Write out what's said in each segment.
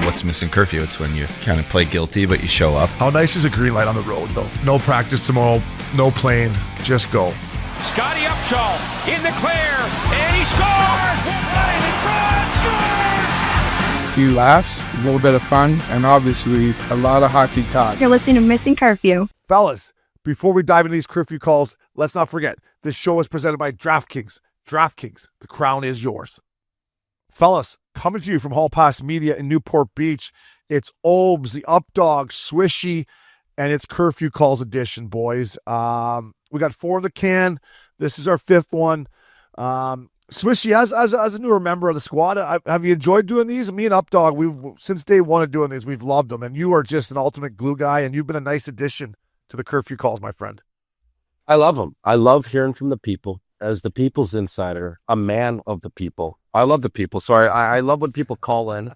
what's Missin Curfew? It's when you kind of play guilty, but you show up. How nice is a green light on the road, though? No practice tomorrow, no plane, just go. Scottie Upshaw in the clear, and he scores! Right in front, scores! A few laughs, a little bit of fun, and obviously a lot of hockey talk. You're listening to Missin Curfew. Fellas, before we dive into these curfew calls, let's not forget, this show is presented by DraftKings. DraftKings, the crown is yours. Fellas, coming to you from Hall Pass Media in Newport Beach, it's Obes, the Updog, Swishy, and it's Curfew Calls edition, boys. We got 4 in the can. This is our 5th one. Swishy, as a newer member of the squad, have you enjoyed doing these? Me and Updog, we've since day one of doing these, we've loved them, and you are just an ultimate glue guy, and you've been a nice addition to the Curfew Calls, my friend. I love them. I love hearing from the people. As the people's insider, a man of the people. I love the people. So I love when people call in,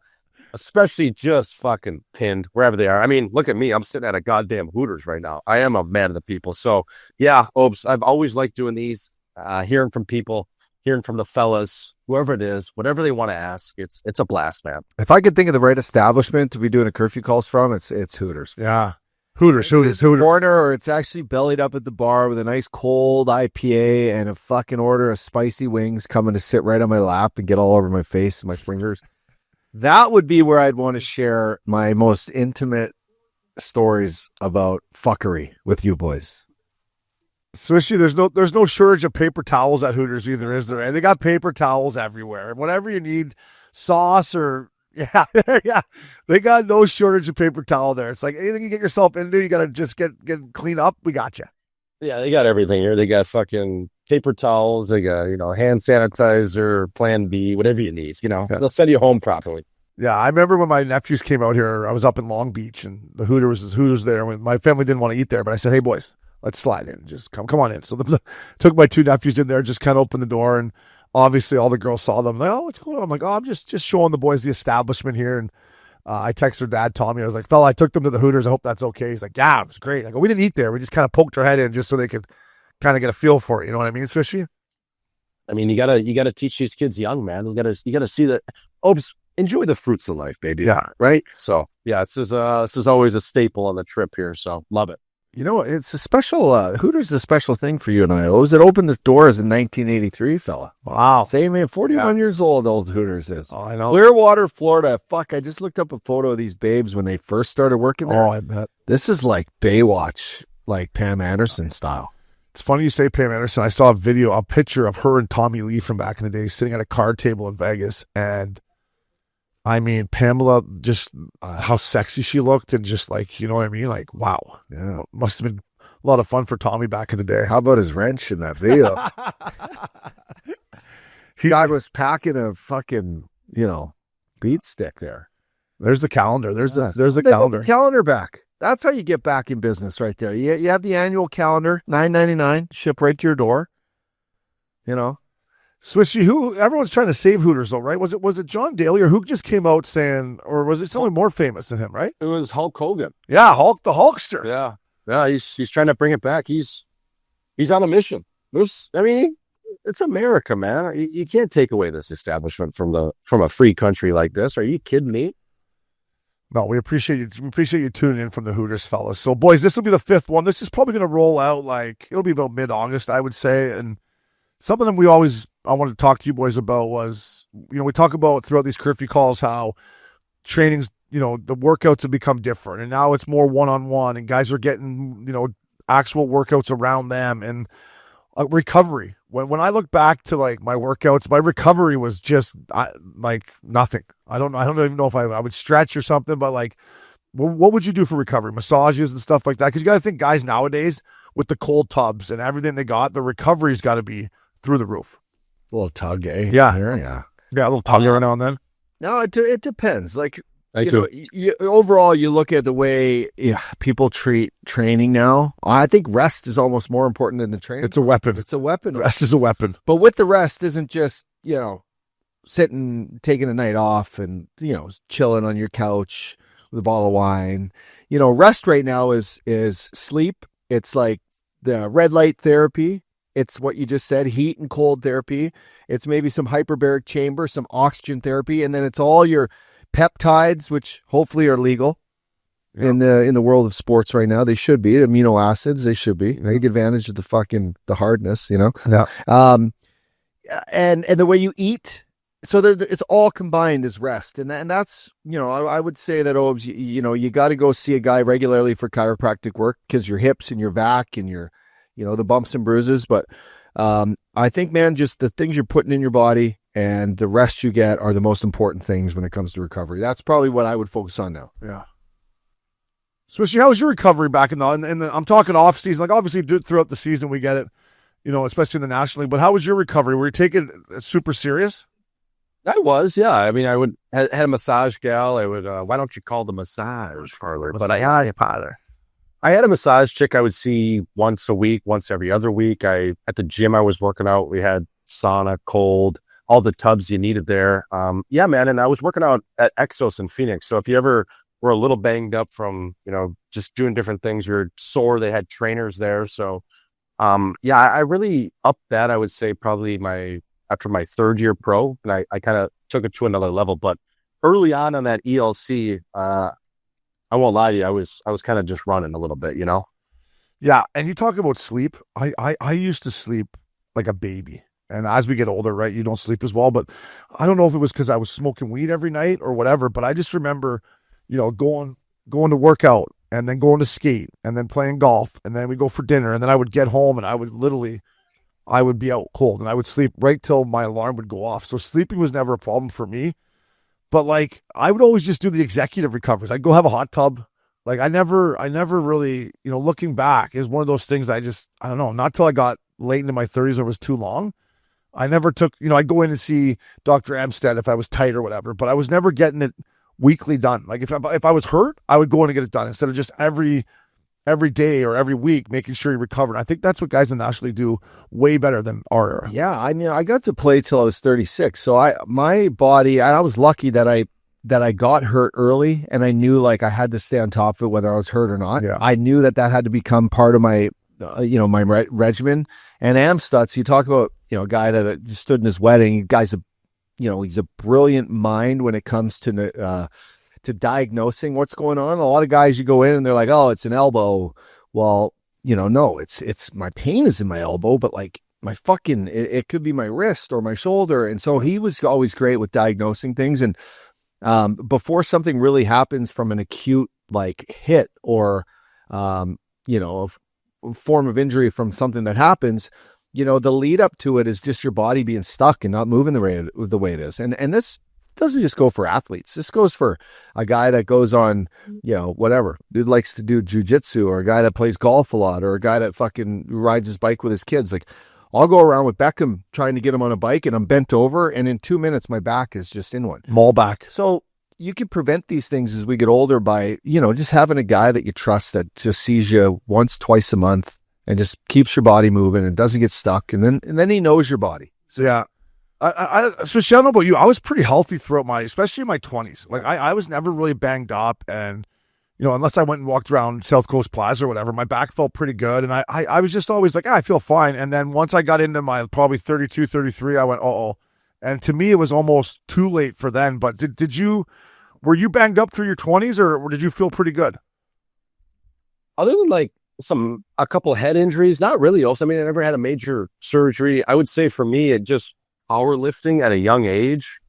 especially just fucking pinned wherever they are. I mean, look at me. I'm sitting at a goddamn Hooters right now. I am a man of the people. So yeah, Obes, I've always liked doing these, hearing from people, hearing from the fellas, whoever it is, whatever they want to ask. It's a blast, man. If I could think of the right establishment to be doing a curfew calls from, it's Hooters. Yeah. Hooters. Corner, or it's actually bellied up at the bar with a nice cold IPA and a fucking order of spicy wings coming to sit right on my lap and get all over my face and my fingers. That would be where I'd want to share my most intimate stories about fuckery with you boys. Swishy, there's no shortage of paper towels at Hooters either, is there? And they got paper towels everywhere. Whatever you need, sauce or yeah, they got no shortage of paper towel there. It's like anything you get yourself into, you gotta just get clean up. We got you. Yeah, they got everything here. They got fucking paper towels. They got hand sanitizer, Plan B, whatever you need. They'll send you home properly. Yeah, I remember when my nephews came out here. I was up in Long Beach, and the Hooters there. When my family didn't want to eat there, but I said, "Hey boys, let's slide in. Just come on in." So took my 2 nephews in there, just kind of opened the door, and obviously all the girls saw them. Like, oh, what's going on? I'm like, oh, I'm just showing the boys the establishment here. And I texted their dad, Tommy. I was like, fella, I took them to the Hooters. I hope that's okay. He's like, yeah, it was great. I go, we didn't eat there. We just kind of poked our head in just so they could kind of get a feel for it. You know what I mean, Swishy? I mean, you gotta teach these kids young, man. You gotta see that. Obes, enjoy the fruits of life, baby. Yeah. Right? So yeah, this is always a staple on the trip here. So love it. It's a special, Hooters is a special thing for you and I. It opened its doors in 1983, fella. Wow. Same man, 41 years old Hooters is. Oh, I know. Clearwater, Florida. Fuck, I just looked up a photo of these babes when they first started working there. Oh, I bet. This is like Baywatch, like Pam Anderson style. It's funny you say Pam Anderson. I saw a picture of her and Tommy Lee from back in the day sitting at a card table in Vegas, and I mean, Pamela, just how sexy she looked, and just like, you know what I mean? Like, wow. Yeah. Must have been a lot of fun for Tommy back in the day. How about his wrench in that video? Guy was packing a fucking, beat stick there. There's the calendar. There's the They calendar. put the calendar back. That's how you get back in business right there. You have the annual calendar, $9.99, ship right to your door. Swishy, everyone's trying to save Hooters though, right? Was it John Daly or who just came out saying, or was it someone more famous than him, right? It was Hulk Hogan. Yeah, Hulk, the Hulkster. Yeah. He's trying to bring it back. He's on a mission. It's America, man. You can't take away this establishment from a free country like this. Are you kidding me? No, we appreciate you. We appreciate you tuning in from the Hooters, fellas. So, boys, this will be the 5th one. This is probably going to roll out it'll be about mid-August, I would say. And some of them I wanted to talk to you boys about was, we talk about throughout these curfew calls how trainings, the workouts have become different, and now it's more one-on-one, and guys are getting, actual workouts around them, and recovery. When I look back to like my workouts, my recovery was just like nothing. I don't even know if I would stretch or something, but like, what would you do for recovery? Massages and stuff like that? Because you got to think, guys nowadays with the cold tubs and everything they got, the recovery's got to be through the roof. A little tug, eh? Yeah. Yeah. Yeah, a little tug every now and then. No, it depends. Like, overall, you look at the way people treat training now. I think rest is almost more important than the training. It's a weapon. Rest is a weapon. But with the rest isn't just, sitting, taking a night off and, chilling on your couch with a bottle of wine. Rest right now is sleep. It's like the red light therapy. It's what you just said, heat and cold therapy. It's maybe some hyperbaric chamber, some oxygen therapy, and then it's all your peptides, which hopefully are legal in the world of sports right now. They should be. Amino acids, they should be. Take advantage of the hardness, Yeah. And the way you eat. So it's all combined as rest. And that's, I would say that, you got to go see a guy regularly for chiropractic work because your hips and your back and your, the bumps and bruises. But I think, man, just the things you're putting in your body and the rest you get are the most important things when it comes to recovery. That's probably what I would focus on now. Yeah. Swishy, how was your recovery back in the I'm talking off season, like obviously throughout the season we get it, especially in the National League, but how was your recovery? Were you taking it super serious? I was, yeah. I mean, I had a massage gal. I would, why don't you call the massage parlor? But I had a massage chick I would see once a week, once every other week. At the gym I was working out, we had sauna, cold, all the tubs you needed there. Yeah, man. And I was working out at Exos in Phoenix. So if you ever were a little banged up from, just doing different things, you're sore, they had trainers there. So, yeah, I really upped that. I would say probably after my third year pro, and I kind of took it to another level. But early on that ELC, I won't lie to you, I was kind of just running a little bit, Yeah, and you talk about sleep. I used to sleep like a baby. And as we get older, right, you don't sleep as well. But I don't know if it was because I was smoking weed every night or whatever, but I just remember, going to work out and then going to skate and then playing golf and then we go for dinner and then I would get home and I would be out cold and I would sleep right till my alarm would go off. So sleeping was never a problem for me. But like I would always just do the executive recoveries. I'd go have a hot tub. Like I never really, looking back is one of those things I don't know, not till I got late into my 30s or it was too long. I never took, I'd go in and see Dr. Amstead if I was tight or whatever, but I was never getting it weekly done. Like if I was hurt, I would go in and get it done instead of just every day or every week making sure you recover. And I think that's what guys in the National League do way better than our era. Yeah, I mean, I got to play till I was 36. So my body, I was lucky that I got hurt early and I knew like I had to stay on top of it whether I was hurt or not. Yeah. I knew that had to become part of my my regimen. And Amstutz, you talk about a guy that just stood in his wedding. Guy's he's a brilliant mind when it comes to diagnosing what's going on. A lot of guys, you go in and they're like, oh, it's an elbow. Well, no, it's my pain is in my elbow, but like my it could be my wrist or my shoulder. And so he was always great with diagnosing things. And before something really happens from an acute like hit or a form of injury from something that happens, the lead up to it is just your body being stuck and not moving the way it is. And this doesn't just go for athletes. This goes for a guy that goes on, whatever, dude likes to do jujitsu, or a guy that plays golf a lot, or a guy that fucking rides his bike with his kids. Like I'll go around with Beckham trying to get him on a bike and I'm bent over and in 2 minutes my back is just in one. Mall back. So you can prevent these things as we get older by, just having a guy that you trust that just sees you once, twice a month and just keeps your body moving and doesn't get stuck. And then he knows your body. So yeah, so I don't know about you. I was pretty healthy throughout especially in my 20s. Like I was never really banged up and, unless I went and walked around South Coast Plaza or whatever, my back felt pretty good. And I was just always like, I feel fine. And then once I got into my probably 32, 33, I went, uh-oh. And to me, it was almost too late for then. But were you banged up through your 20s or did you feel pretty good? Other than like a couple head injuries, not really. Also, I mean, I never had a major surgery. I would say for me, it just powerlifting at a young age,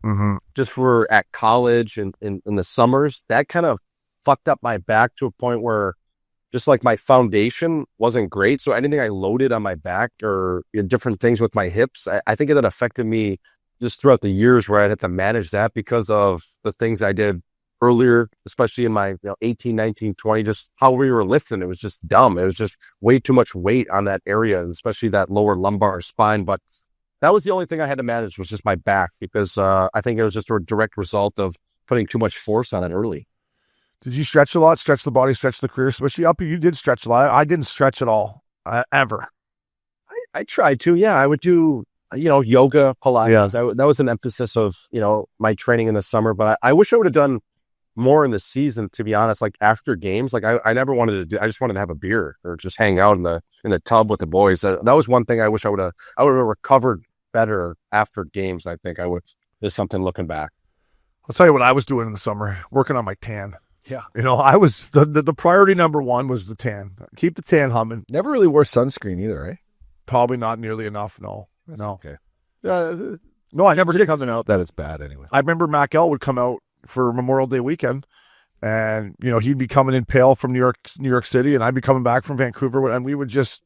just for at college and in the summers, that kind of fucked up my back to a point where just like my foundation wasn't great. So anything I loaded on my back or different things with my hips, I think that affected me just throughout the years where I'd have to manage that because of the things I did earlier, especially in my 18, 19, 20, just how we were lifting. It was just dumb. It was just way too much weight on that area, and especially that lower lumbar spine. But that was the only thing I had to manage was just my back because I think it was just a direct result of putting too much force on it early. Did you stretch a lot, stretch the body, stretch the career? Especially up, you did stretch a lot. I didn't stretch at all, ever. I tried to, yeah. I would do, yoga, Pilates. Yeah. That was an emphasis of, my training in the summer. But I wish I would have done more in the season, to be honest. Like after games, like I never wanted to do. I just wanted to have a beer or just hang out in the tub with the boys. That was one thing I wish I would have recovered better after games. I think I would. There's something looking back. I'll tell you what I was doing in the summer, working on my tan. Yeah. You know, I was the priority number one was the tan. Keep the tan humming. Never really wore sunscreen either, right? Probably not nearly enough. No. Okay. No, I never did. Coming out that it's bad anyway. I remember Mac L would come out for Memorial Day weekend, and he'd be coming in pale from New York City, and I'd be coming back from Vancouver, and we would just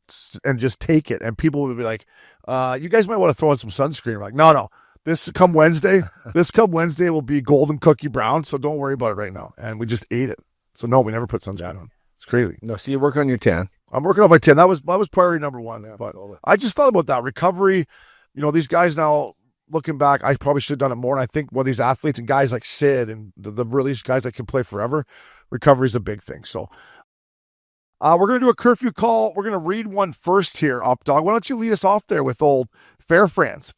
take it, and people would be like, "You guys might want to throw in some sunscreen." We're like, no. This come Wednesday will be golden cookie brown, so don't worry about it right now. And we just ate it. So no, we never put sunscreen on. It's crazy. No, so you work on your tan. I'm working on my tan. That was priority number one. Yeah, but I just thought about that recovery. These guys now. Looking back, I probably should have done it more. And I think these athletes and guys like Sid and the release guys that can play forever, recovery is a big thing. So we're going to do a curfew call. We're going to read one first here, Updog. Why don't you lead us off there with old Fair France?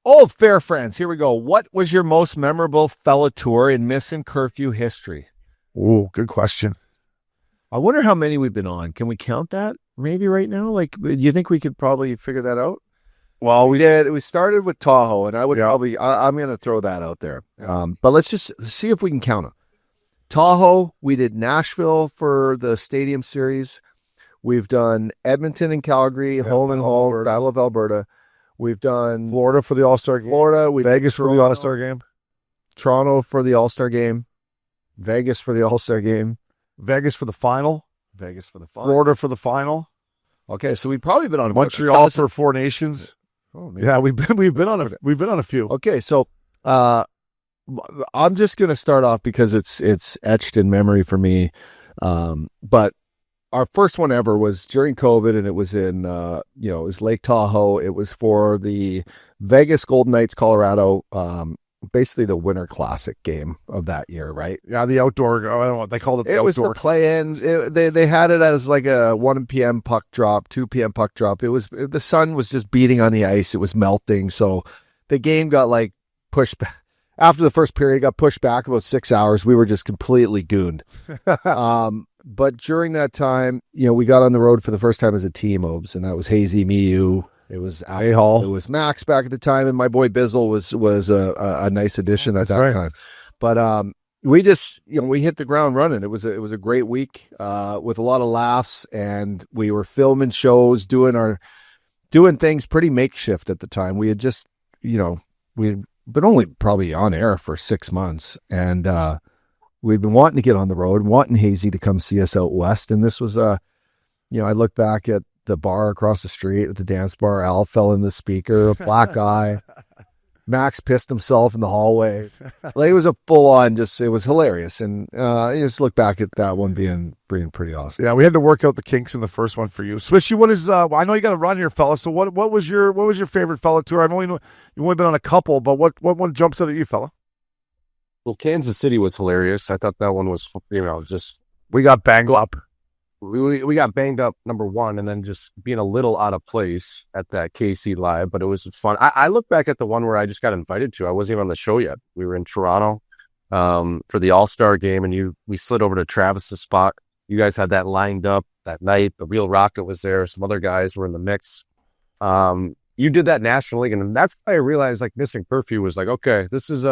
Oh, Fair France. Here we go. What was your most memorable fella tour in Missin Curfew history? Oh, good question. I wonder how many we've been on. Can we count that maybe right now? Like, do you think we could probably figure that out? Well, we did. We started with Tahoe, and I would probably, I'm going to throw that out there. But let's just see if we can count them. Tahoe, we did Nashville for the Stadium Series. We've done Edmonton and Calgary, home and home, Battle of Alberta. We've done Florida for the All-Star game. Vegas for the All-Star game. Toronto for the All-Star game. Vegas for the All-Star game. Vegas for the final. Florida for the final. Okay, so we've probably been on Montreal for Four Nations. Oh, man. Yeah, we've been on a few. Okay, so I'm just gonna start off because it's etched in memory for me. But our first one ever was during COVID, and it was in it was Lake Tahoe. It was for the Vegas Golden Knights, Colorado. Basically the Winter Classic game of that year, right? Yeah, the outdoor. I don't know what they called it. It was the play-in. They had it as like a 1 p.m. puck drop, 2 p.m. puck drop. The sun was just beating on the ice. It was melting. So the game got like pushed back. After the first period, got pushed back about 6 hours. We were just completely gooned. But during that time, we got on the road for the first time as a team, Obes, and that was Hazy, me, you. It was A-Hall. It was Max back at the time, and my boy Bizzle was a nice addition at that time. But we just we hit the ground running. It was a great week with a lot of laughs, and we were filming shows, doing things pretty makeshift at the time. We had just we'd been only probably on air for 6 months, and we'd been wanting to get on the road, wanting Hazy to come see us out west, and this was I look back at the bar across the street at the dance bar. Al fell in the speaker, a black eye. Max pissed himself in the hallway. Like, it was a full on, it was hilarious. And just look back at that one being pretty awesome. Yeah, we had to work out the kinks in the first one for you. Swishy, what is, I know you got to run here, fella. So what was your favorite fella tour? You've only been on a couple, but what one jumps out at you, fella? Well, Kansas City was hilarious. I thought that one was, just. We got banged up. We got banged up, number one, and then just being a little out of place at that KC Live, but it was fun. I look back at the one where I just got invited to. I wasn't even on the show yet. We were in Toronto for the All-Star game, and we slid over to Travis's spot. You guys had that lined up that night. The Real Rocket was there. Some other guys were in the mix. You did that National League, and that's why I realized, like, Missin Curfew was like, okay, this is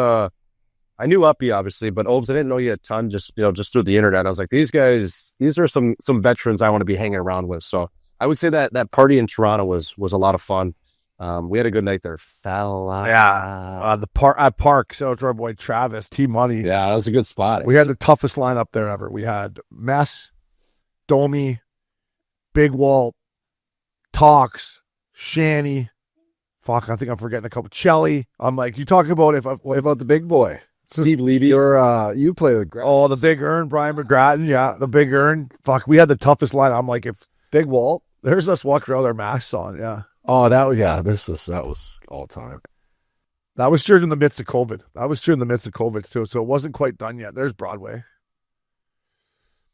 I knew Uppy, obviously, but Obes, I didn't know you a ton, just through the internet. I was like, these guys, these are some veterans I want to be hanging around with. So I would say that party in Toronto was a lot of fun. We had a good night there, fella. Yeah, at Park. So to our boy Travis, T-Money. Yeah, that was a good spot. We had the toughest lineup there ever. We had Mess, Domi, Big Walt, Talks, Shanny. Fuck, I think I'm forgetting a couple. Chelly. I'm like, you talk about what about the big boy? Steve Levy. You play with the Big Earn, Brian McGrattan. Yeah, the Big Earn. Fuck, we had the toughest line. I'm like, if Big Walt, there's us walking around with our masks on. Yeah. Oh, that was all time. That was during the midst of COVID. Too. So it wasn't quite done yet. There's Broadway.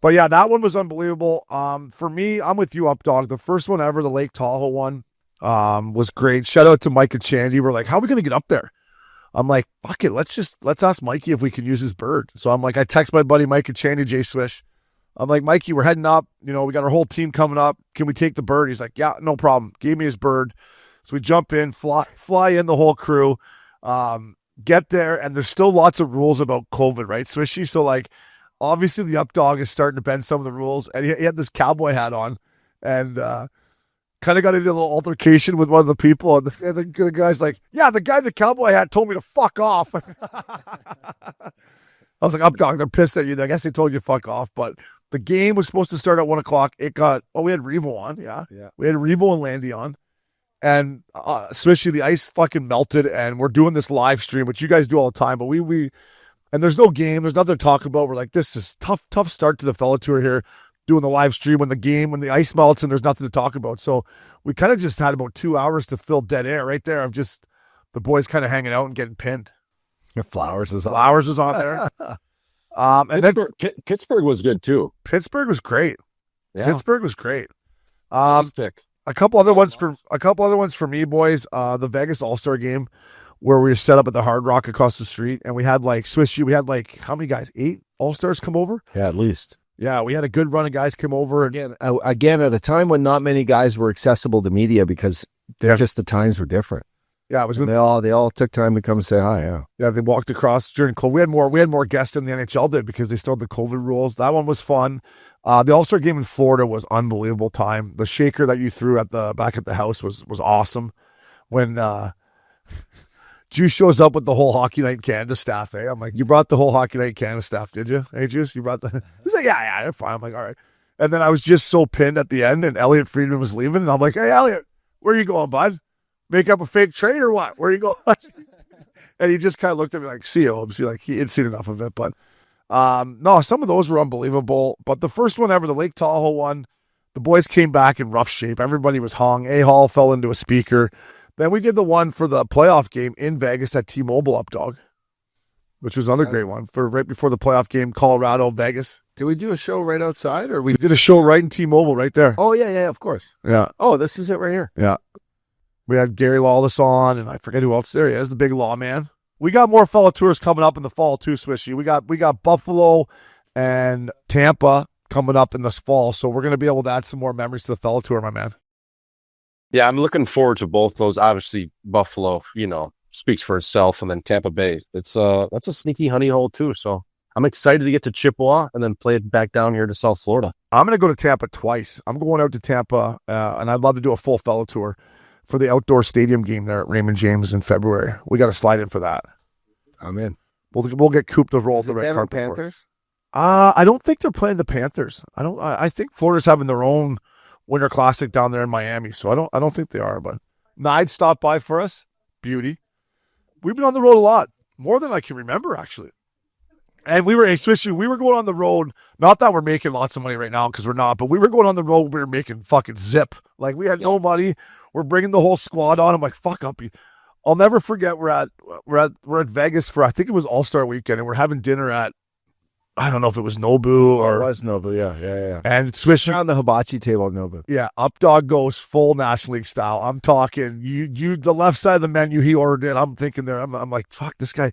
But yeah, that one was unbelievable. For me, I'm with you, Updog. The first one ever, the Lake Tahoe one, was great. Shout out to Mike and Chandy. We're like, how are we gonna get up there? I'm like, fuck it, let's ask Mikey if we can use his bird. So I'm like, I text my buddy Mike and Scottie and J Swish. I'm like, Mikey, we're heading up. We got our whole team coming up. Can we take the bird? He's like, yeah, no problem. Gave me his bird. So we jump in, fly in the whole crew. get there, and there's still lots of rules about COVID, right, Swishy? So, like, obviously the up dog is starting to bend some of the rules, and he had this cowboy hat on, and kind of got into a little altercation with one of the people, and the guy's like, yeah, the guy in the cowboy hat told me to fuck off. I was like, up dog, they're pissed at you. I guess they told you to fuck off, but the game was supposed to start at 1 o'clock. It got, we had Revo on, yeah. We had Revo and Landy on, and Swishy, the ice fucking melted, and we're doing this live stream, which you guys do all the time, but we and there's no game, there's nothing to talk about. We're like, this is tough start to the Fellow Tour here, doing the live stream when the ice melts and there's nothing to talk about. So we kind of just had about 2 hours to fill dead air right there of just the boys kind of hanging out and getting pinned. Flowers is on there. And then Pittsburgh was good too. Pittsburgh was great. Yeah. Pittsburgh was great. Nice pick. A couple other ones for me, boys. The Vegas All-Star game where we were set up at the Hard Rock across the street, and we had like Swishy. We had like how many guys? 8 All-Stars come over. Yeah, at least. Yeah, we had a good run of guys come over. Again, at a time when not many guys were accessible to media because just the times were different. Yeah, it was. They all took time to come say hi. Yeah, yeah. They walked across during COVID. We had more guests than the NHL did because they still had the COVID rules. That one was fun. The All-Star game in Florida was unbelievable time. The shaker that you threw back at the house was awesome. When Juice shows up with the whole Hockey Night Canada staff, I'm like, you brought the whole Hockey Night Canada staff, did you? Hey, Juice, you brought the... He's like, yeah, they're fine. I'm like, all right. And then I was just so pinned at the end, and Elliot Friedman was leaving, and I'm like, hey, Elliot, where are you going, bud? Make up a fake trade or what? Where are you going? And he just kind of looked at me like, see you. Like, he had seen enough of it, but... no, some of those were unbelievable, but the first one ever, the Lake Tahoe one, the boys came back in rough shape. Everybody was hung. A-Hall fell into a speaker. Then we did the one for the playoff game in Vegas at T-Mobile up dog, which was another great one for right before the playoff game, Colorado, Vegas. Did we do a show right outside, or we did a show right in T-Mobile right there? Oh yeah, of course. Yeah. Oh, this is it right here. Yeah. We had Gary Lawless on, and I forget who else. There he is, the big lawman. We got more fellow tours coming up in the fall too, Swishy. We got Buffalo and Tampa coming up in this fall, so we're going to be able to add some more memories to the fellow tour, my man. Yeah, I'm looking forward to both those. Obviously, Buffalo, speaks for itself, and then Tampa Bay. That's a sneaky honey hole too. So I'm excited to get to Chippewa and then play it back down here to South Florida. I'm going to go to Tampa twice. I'm going out to Tampa, and I'd love to do a full fellow tour for the outdoor stadium game there at Raymond James in February. We got to slide in for that. I'm in. We'll get Coop to roll the red carpet. Panthers? I don't think they're playing the Panthers. I think Florida's having their own Winter Classic down there in Miami, so I don't think they are. But Nide stopped by for us. Beauty. We've been on the road a lot, more than I can remember actually. And we were going on the road. Not that we're making lots of money right now because we're not, but we were going on the road. We were making fucking zip. Like we had no money. We're bringing the whole squad on. I'm like, fuck up. I'll never forget. We're at Vegas for, I think it was All-Star Weekend, and we're having dinner at, I don't know if it was Nobu or it was Nobu. Yeah. And switching on the hibachi table at Nobu. Yeah, up dog goes full National League style. I'm talking you the left side of the menu he ordered it. I'm thinking there. I'm like, fuck this guy.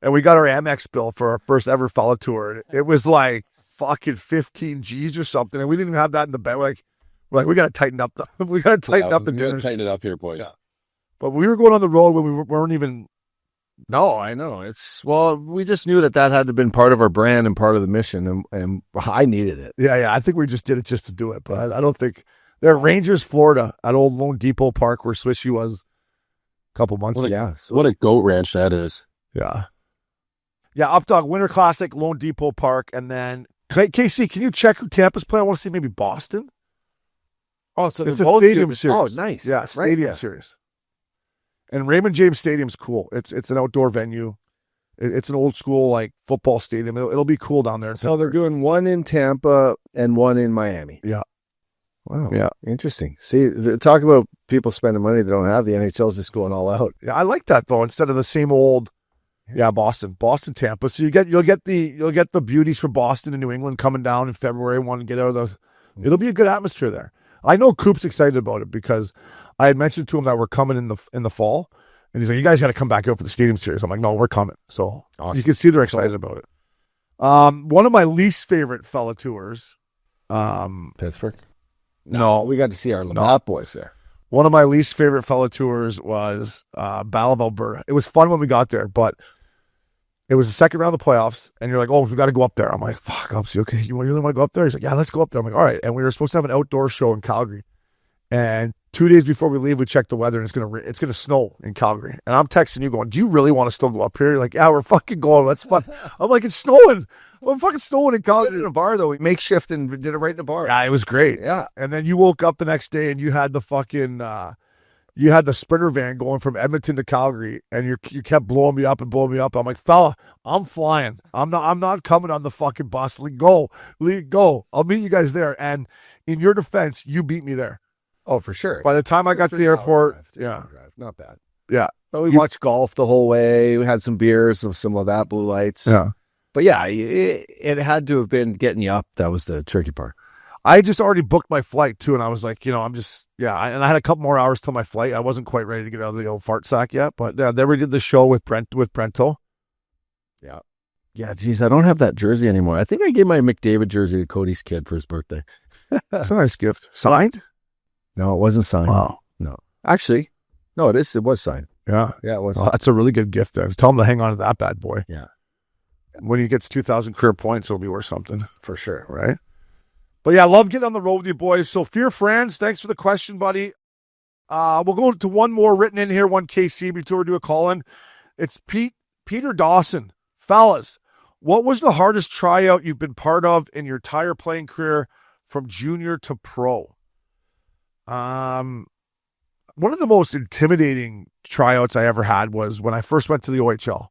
And we got our Amex bill for our first ever fellow tour. It was like fucking 15 G's or something, and we didn't even have that in the bed. We're like, we got to tighten up the dinner. We got to tighten it up here, boys. Yeah. But we were going on the road when we weren't even. No, I know. We just knew that had to have been part of our brand and part of the mission, and I needed it. Yeah. I think we just did it just to do it, but I don't think. They're Rangers, Florida, at Old Lone Depot Park where Swishy was a couple months ago. What a goat ranch that is. Yeah. Yeah, Updog Winter Classic, Lone Depot Park, and then KC, can you check who Tampa's playing? I want to see maybe Boston. Oh, so it's a stadium series. Oh, nice. Yeah, stadium series. And Raymond James Stadium's cool. It's an outdoor venue. It's an old school like football stadium. It'll be cool down there. So they're doing one in Tampa and one in Miami. Yeah. Wow. Yeah. Interesting. See, talk about people spending money they don't have. The NHL's just going all out. Yeah, I like that though. Instead of the same old. Yeah, Boston, Tampa. So you'll get the beauties from Boston and New England coming down in February. Want to get out of those? It'll be a good atmosphere there. I know Coop's excited about it because I had mentioned to him that we're coming in the fall, and he's like, "You guys got to come back out for the Stadium Series." I'm like, "No, we're coming." So awesome. You can see they're excited about it. One of my least favorite fella tours, Pittsburgh. No, we got to see our Labatt boys there. One of my least favorite fellow tours was Battle of Alberta. It was fun when we got there, but it was the second round of the playoffs, and you're like, oh, we got to go up there. I'm like, fuck, Upsy, okay, you really want to go up there? He's like, yeah, let's go up there. I'm like, all right. And we were supposed to have an outdoor show in Calgary. And 2 days before we leave, we checked the weather, and it's gonna snow in Calgary. And I'm texting you going, do you really want to still go up here? You're like, yeah, we're fucking going. Let's fun. I'm like, it's snowing. We're fucking snowing in Calgary. We did it in a bar, though. We makeshift and did it right in the bar. Yeah, it was great. Yeah. And then you woke up the next day, and you had the fucking you had the Sprinter van going from Edmonton to Calgary, and you kept blowing me up and blowing me up. I'm like, fella, I'm flying. I'm not coming on the fucking bus. Go. I'll meet you guys there. And in your defense, you beat me there. Oh, for sure. By the time I got to the airport, yeah, not bad. Yeah. But we watched golf the whole way. We had some beers, some of that, blue lights. Yeah. But yeah, it had to have been getting you up. That was the tricky part. I just already booked my flight too, and I was like, and I had a couple more hours till my flight. I wasn't quite ready to get out of the old fart sack yet, but yeah, then we did the show with Brento. Yeah. Yeah, geez, I don't have that jersey anymore. I think I gave my McDavid jersey to Cody's kid for his birthday. It's a nice gift. Signed? No, it wasn't signed. Wow. No. Actually, no, it was signed. Yeah. Yeah, it was. Well, that's a really good gift. Tell him to hang on to that bad boy. Yeah. When he gets 2,000 career points, it'll be worth something. For sure. Right? But yeah, I love getting on the road with you boys. So, Fear Friends, thanks for the question, buddy. We'll go to one more written in here, one KC, before we do a call-in. It's Peter Dawson. Fellas, what was the hardest tryout you've been part of in your entire playing career from junior to pro? One of the most intimidating tryouts I ever had was when I first went to the OHL.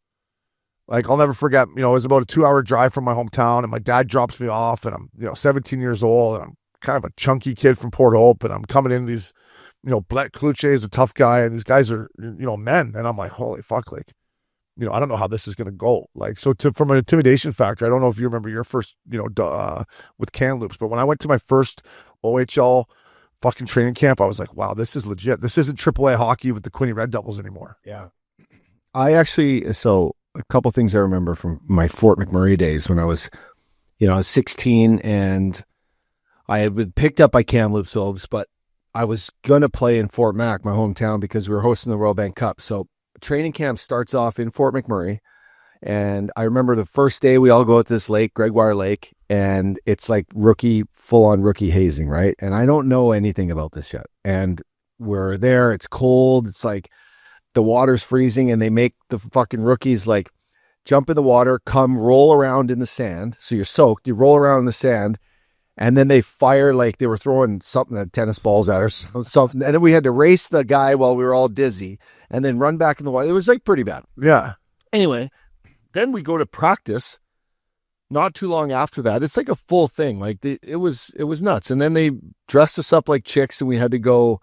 Like, I'll never forget, it was about a 2-hour drive from my hometown, and my dad drops me off, and I'm, 17 years old, and I'm kind of a chunky kid from Port Hope, and I'm coming in these, Blake Kluche is a tough guy, and these guys are, men, and I'm like, holy fuck, like, I don't know how this is going to go. Like, so from an intimidation factor, I don't know if you remember your first, with Kamloops, but when I went to my first OHL fucking training camp, I was like, wow, this is legit. This isn't AAA hockey with the Quinny Red Devils anymore. Yeah. A couple things I remember from my Fort McMurray days when I was 16, and I had been picked up by Kamloops Obes, but I was going to play in Fort Mac, my hometown, because we were hosting the Royal Bank Cup. So training camp starts off in Fort McMurray. And I remember the first day we all go at this lake, Gregoire Lake, and it's like full-on rookie hazing, right? And I don't know anything about this yet. And we're there, it's cold, it's like the water's freezing, and they make the fucking rookies like jump in the water, come roll around in the sand. So you're soaked, you roll around in the sand, and then they fire like they were throwing tennis balls at us, something. And then we had to race the guy while we were all dizzy and then run back in the water. It was like pretty bad. Yeah. Anyway, then we go to practice. Not too long after that, it's like a full thing. Like it was nuts. And then they dressed us up like chicks, and we had to go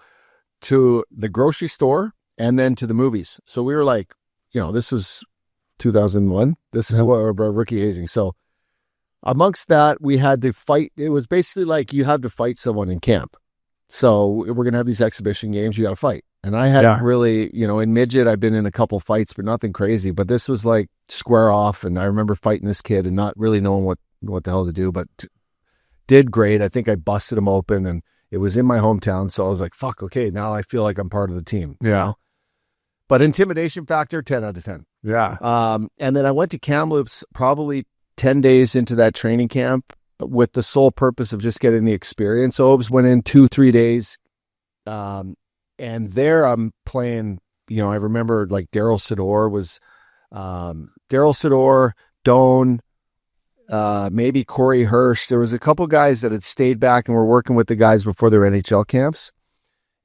to the grocery store and then to the movies. So we were like, this was 2001. This is what our rookie hazing. So amongst that, we had to fight. It was basically like you have to fight someone in camp. So we're going to have these exhibition games. You got to fight. And I hadn't really, in midget, I've been in a couple fights, but nothing crazy. But this was like square off. And I remember fighting this kid and not really knowing what the hell to do, but did great. I think I busted him open, and it was in my hometown. So I was like, fuck, okay, now I feel like I'm part of the team. Yeah. But intimidation factor, 10 out of 10. Yeah. And then I went to Kamloops probably 10 days into that training camp with the sole purpose of just getting the experience. Obes went in 2-3 days. And there I'm playing, I remember like Daryl Sador was, Doan, maybe Corey Hirsch. There was a couple guys that had stayed back and were working with the guys before their NHL camps.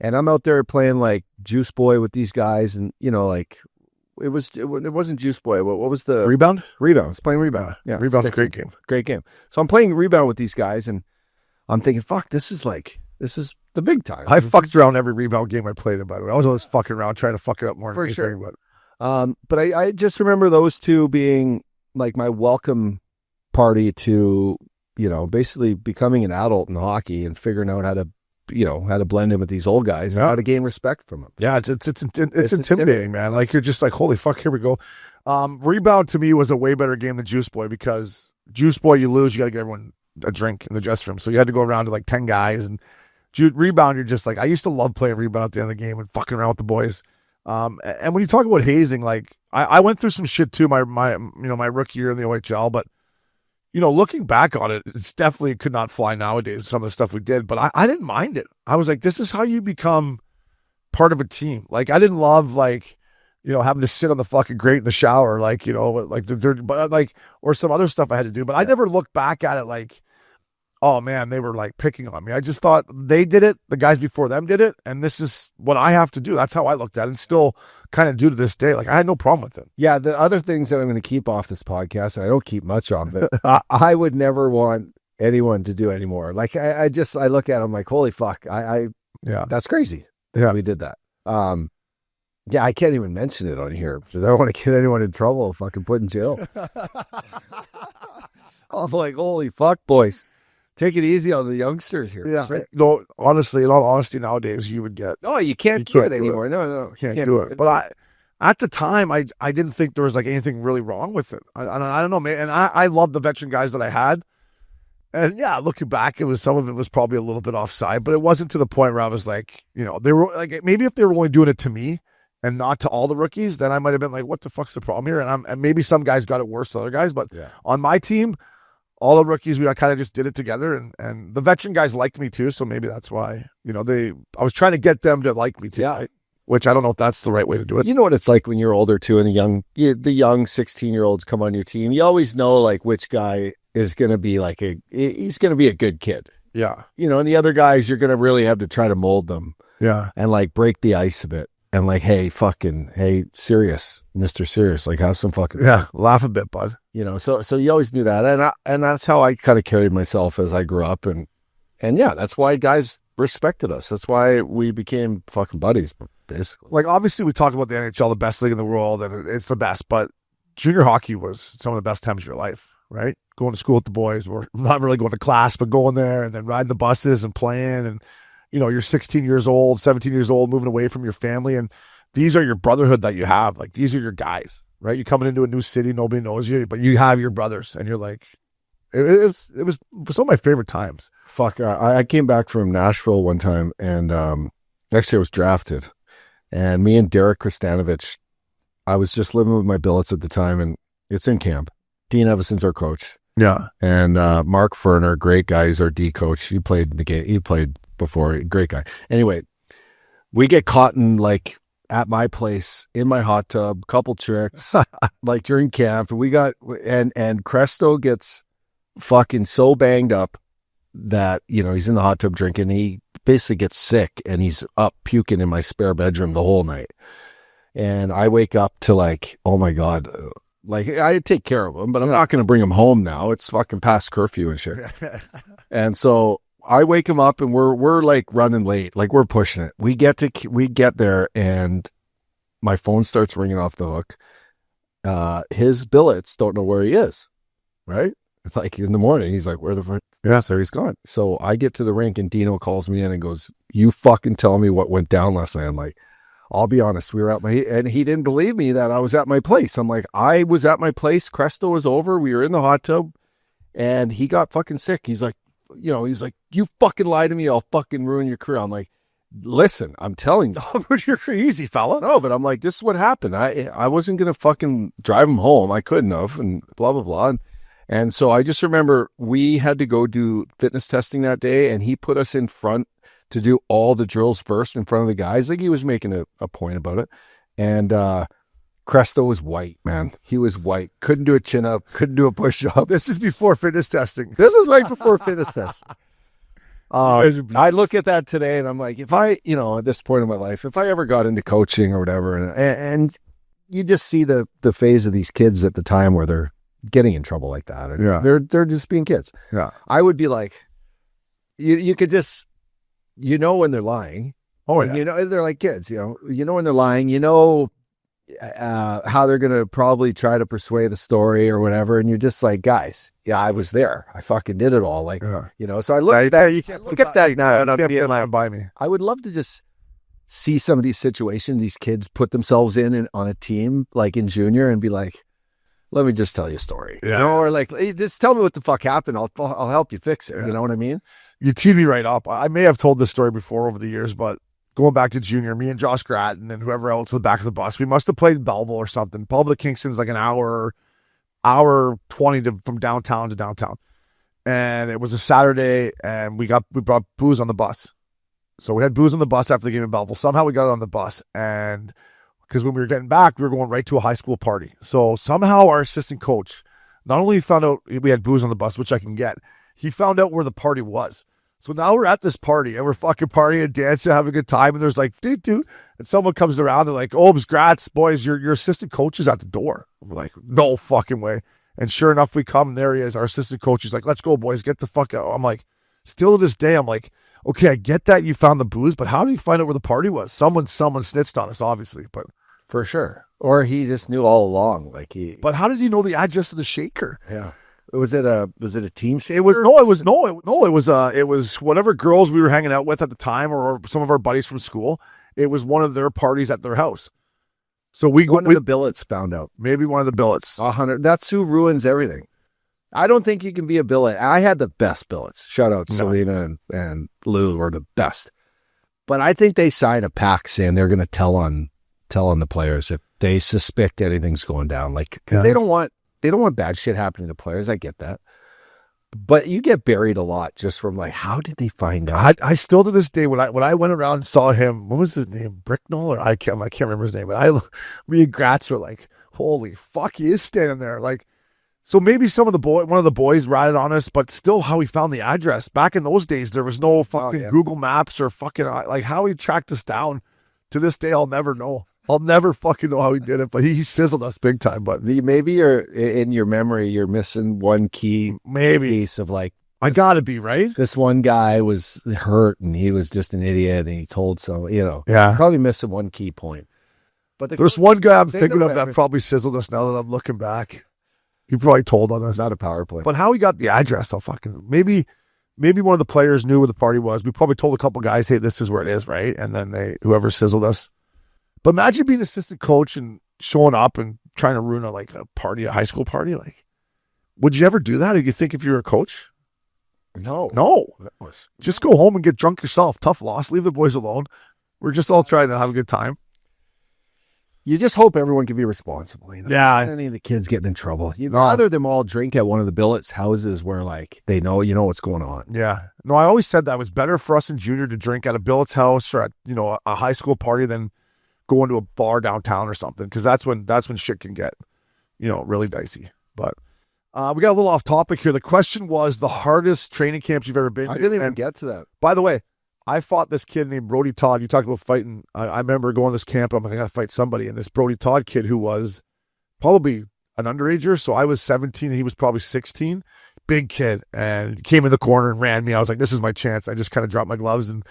And I'm out there playing like Juice Boy with these guys, and like it wasn't Juice Boy. What was the Rebound? Rebound. I was playing Rebound. Yeah, Rebound's a great game. Great game. So I'm playing Rebound with these guys, and I'm thinking, fuck, this is the big time. I fucked around every Rebound game I played in, by the way. I was always fucking around trying to fuck it up more. For than sure. Anything, but I just remember those two being like my welcome party to, basically becoming an adult in hockey and figuring out how to blend in with these old guys and how to gain respect from them. Yeah, it's intimidating, man. Like, you're just like, holy fuck, here we go. Rebound to me was a way better game than Juice Boy, because Juice Boy, you lose, you got to get everyone a drink in the dressing room. So you had to go around to like 10 guys, and Jude, rebound, you're just like, I used to love playing rebound at the end of the game and fucking around with the boys. And when you talk about hazing, like I went through some shit too, my rookie year in the OHL, but looking back on it, it's definitely could not fly nowadays, some of the stuff we did, but I didn't mind it. I was like, this is how you become part of a team. Like, I didn't love, like, having to sit on the fucking grate in the shower, like, like the dirty, but like, or some other stuff I had to do. But I never looked back at it like, oh man, they were like picking on me. I just thought they did it, the guys before them did it, and this is what I have to do. That's how I looked at it, and still kind of do to this day. Like, I had no problem with it. Yeah, the other things that I'm going to keep off this podcast, and I don't keep much of it, I would never want anyone to do anymore. Like, I look at them like, holy fuck, Yeah, that's crazy. Yeah, we did that. Yeah, I can't even mention it on here because I don't want to get anyone in trouble if I can put in jail. I'm like, holy fuck, boys. Take it easy on the youngsters here. Yeah. No, honestly, in all honesty, nowadays you would get. No, you can't do it anymore. No. Can't do it. But at the time, I didn't think there was like anything really wrong with it. I don't know, man. And I love the veteran guys that I had. And yeah, looking back, some of it was probably a little bit offside, but it wasn't to the point where I was like, they were like, maybe if they were only doing it to me and not to all the rookies, then I might have been like, what the fuck's the problem here? And maybe some guys got it worse than other guys, but on my team, all the rookies, I kind of just did it together, and the veteran guys liked me too, so maybe that's why, I was trying to get them to like me too, right? Which I don't know if that's the right way to do it. You know what it's like when you're older too, and the young 16-year-olds come on your team. You always know like which guy is going to be like he's going to be a good kid. Yeah. And the other guys, you're going to really have to try to mold them. Yeah. And like break the ice a bit. And like, hey, serious, Mr. Serious, like have some fucking laugh a bit, bud. So you always knew that, and that's how I kind of carried myself as I grew up, and yeah, that's why guys respected us. That's why we became fucking buddies, basically. Like, obviously, we talk about the NHL, the best league in the world, and it's the best, but junior hockey was some of the best times of your life, right? Going to school with the boys, or not really going to class, but going there and then riding the buses and playing, and you're 16 years old, 17 years old, moving away from your family, and these are your brotherhood that you have. Like, these are your guys, right? You're coming into a new city, nobody knows you, but you have your brothers, and you're like, it was some of my favorite times. Fuck, I came back from Nashville one time, and actually I was drafted, and me and Derek Kristanovich, I was just living with my billets at the time, and it's in camp. Dean Evison's our coach. Yeah. And Mark Ferner, great guy, he's our D coach. He played the game. He played before, great guy. Anyway, we get caught in like at my place in my hot tub, couple tricks, like during camp. We got and Cresto gets fucking so banged up that he's in the hot tub drinking. He basically gets sick and he's up puking in my spare bedroom the whole night. And I wake up to like, oh my God. Like, I take care of him, but I'm not going to bring him home now. It's fucking past curfew and shit. And so I wake him up and we're like running late. Like, we're pushing it. We get there and my phone starts ringing off the hook. His billets don't know where he is, right? It's like in the morning. He's like, where the fuck? Yeah, so he's gone. So I get to the rink and Dino calls me in and goes, you fucking tell me what went down last night. I'm like, I'll be honest, we were at and he didn't believe me that I was at my place. I'm like, I was at my place. Cresto was over. We were in the hot tub and he got fucking sick. He's like, you fucking lie to me. I'll fucking ruin your career. I'm like, listen, I'm telling you. You're easy, fella. No, but I'm like, this is what happened. I wasn't going to fucking drive him home. I couldn't have and blah, blah, blah. And so I just remember we had to go do fitness testing that day and he put us in front to do all the drills first in front of the guys. Like, he was making a point about it. And Cresto was white, man. He was white. Couldn't do a chin up. Couldn't do a push up. This is before fitness testing. This is right before fitness testing. I look at that today and I'm like, if I, at this point in my life, if I ever got into coaching or whatever, and you just see the phase of these kids at the time where they're getting in trouble like that. And they're just being kids. Yeah. I would be like, you could just, when they're lying. Oh, yeah. They're like kids, when they're lying, how they're going to probably try to persuade the story or whatever. And you're just like, guys, yeah, I was there. I fucking did it all. Like, so I look at that. You can't look at that now. By me. I would love to just see some of these situations, these kids put themselves in on a team, like in junior and be like, let me just tell you a story. Yeah. You know, or like, hey, just tell me what the fuck happened. I'll help you fix it. Yeah. You know what I mean? You teed me right up. I may have told this story before over the years, but going back to junior, me and Josh Gratton and whoever else in the back of the bus, we must have played Belleville or something. Belleville to Kingston's like an hour 20 from downtown to downtown. And it was a Saturday, and we brought booze on the bus. So we had booze on the bus after the game in Belleville. Somehow we got it on the bus, and because when we were getting back, we were going right to a high school party. So somehow our assistant coach not only found out we had booze on the bus, which I can get, he found out where the party was. So now we're at this party, and we're fucking partying and dancing, having a good time, and there's like, dude, and someone comes around, they're like, oh, Grats, boys, your assistant coach is at the door. We're like, no fucking way. And sure enough, we come, and there he is, our assistant coach. He's like, let's go, boys, get the fuck out. I'm like, still to this day, I'm like, okay, I get that you found the booze, but how did you find out where the party was? Someone snitched on us, obviously, but For sure. Or he just knew all along. But how did he know the address of the shaker? Yeah. Was it a team shaker? It was whatever girls we were hanging out with at the time, or some of our buddies from school. It was one of their parties at their house. So One of the billets found out. maybe one of the billets. 100. That's who ruins everything. I don't think you can be a billet. I had the best billets. Shout out Selena and Lou were the best. But I think they signed a pact saying they're going to tell on the players if they suspect anything's going down. Like, because they don't want bad shit happening to players. I get that. But you get buried a lot just from like, how did they find out? I still to this day, when I went around and saw him, what was his name? Bricknell, or I can't remember his name. But me and Gratz were like, holy fuck, he is standing there. Like, so maybe one of the boys ratted on us, but still, how he found the address. Back in those days, there was no fucking Google Maps or fucking like how he tracked us down. To this day, I'll never know. I'll never fucking know how he did it, but he sizzled us big time. But Maybe you're in your memory, you're missing one key piece of like, I gotta be right. this one guy was hurt and he was just an idiot and he told Yeah. probably missing one key point. But There's one guy I'm they thinking know of that everything. probably sizzled us now that I'm looking back. He probably told on us. not a power play. But how he got the address, I'll fucking maybe one of the players knew where the party was. We probably told a couple guys, hey, this is where it is, right? And then whoever sizzled us. But imagine being an assistant coach and showing up and trying to ruin a high school party. Like, would you ever do that? Did you think if you were a coach? No. That was Just go home and get drunk yourself. Tough loss. Leave the boys alone. We're just all trying to have a good time. You just hope everyone can be responsible. Yeah. Any of the kids getting in trouble. You'd rather them all drink at one of the billets houses where like they know what's going on. Yeah. No, I always said that it was better for us in junior to drink at a billet's house or at, a high school party than going to a bar downtown or something. Because that's when shit can get, really dicey. But we got a little off topic here. The question was the hardest training camps you've ever been to. I didn't even And get to that. by the way, I fought this kid named Brody Todd. You talked about fighting. I remember going to this camp. I'm like, I got to fight somebody. And this Brody Todd kid who was probably an underager. So I was 17 and he was probably 16. Big kid. And he came in the corner and ran me. I was like, this is my chance. I just kind of dropped my gloves and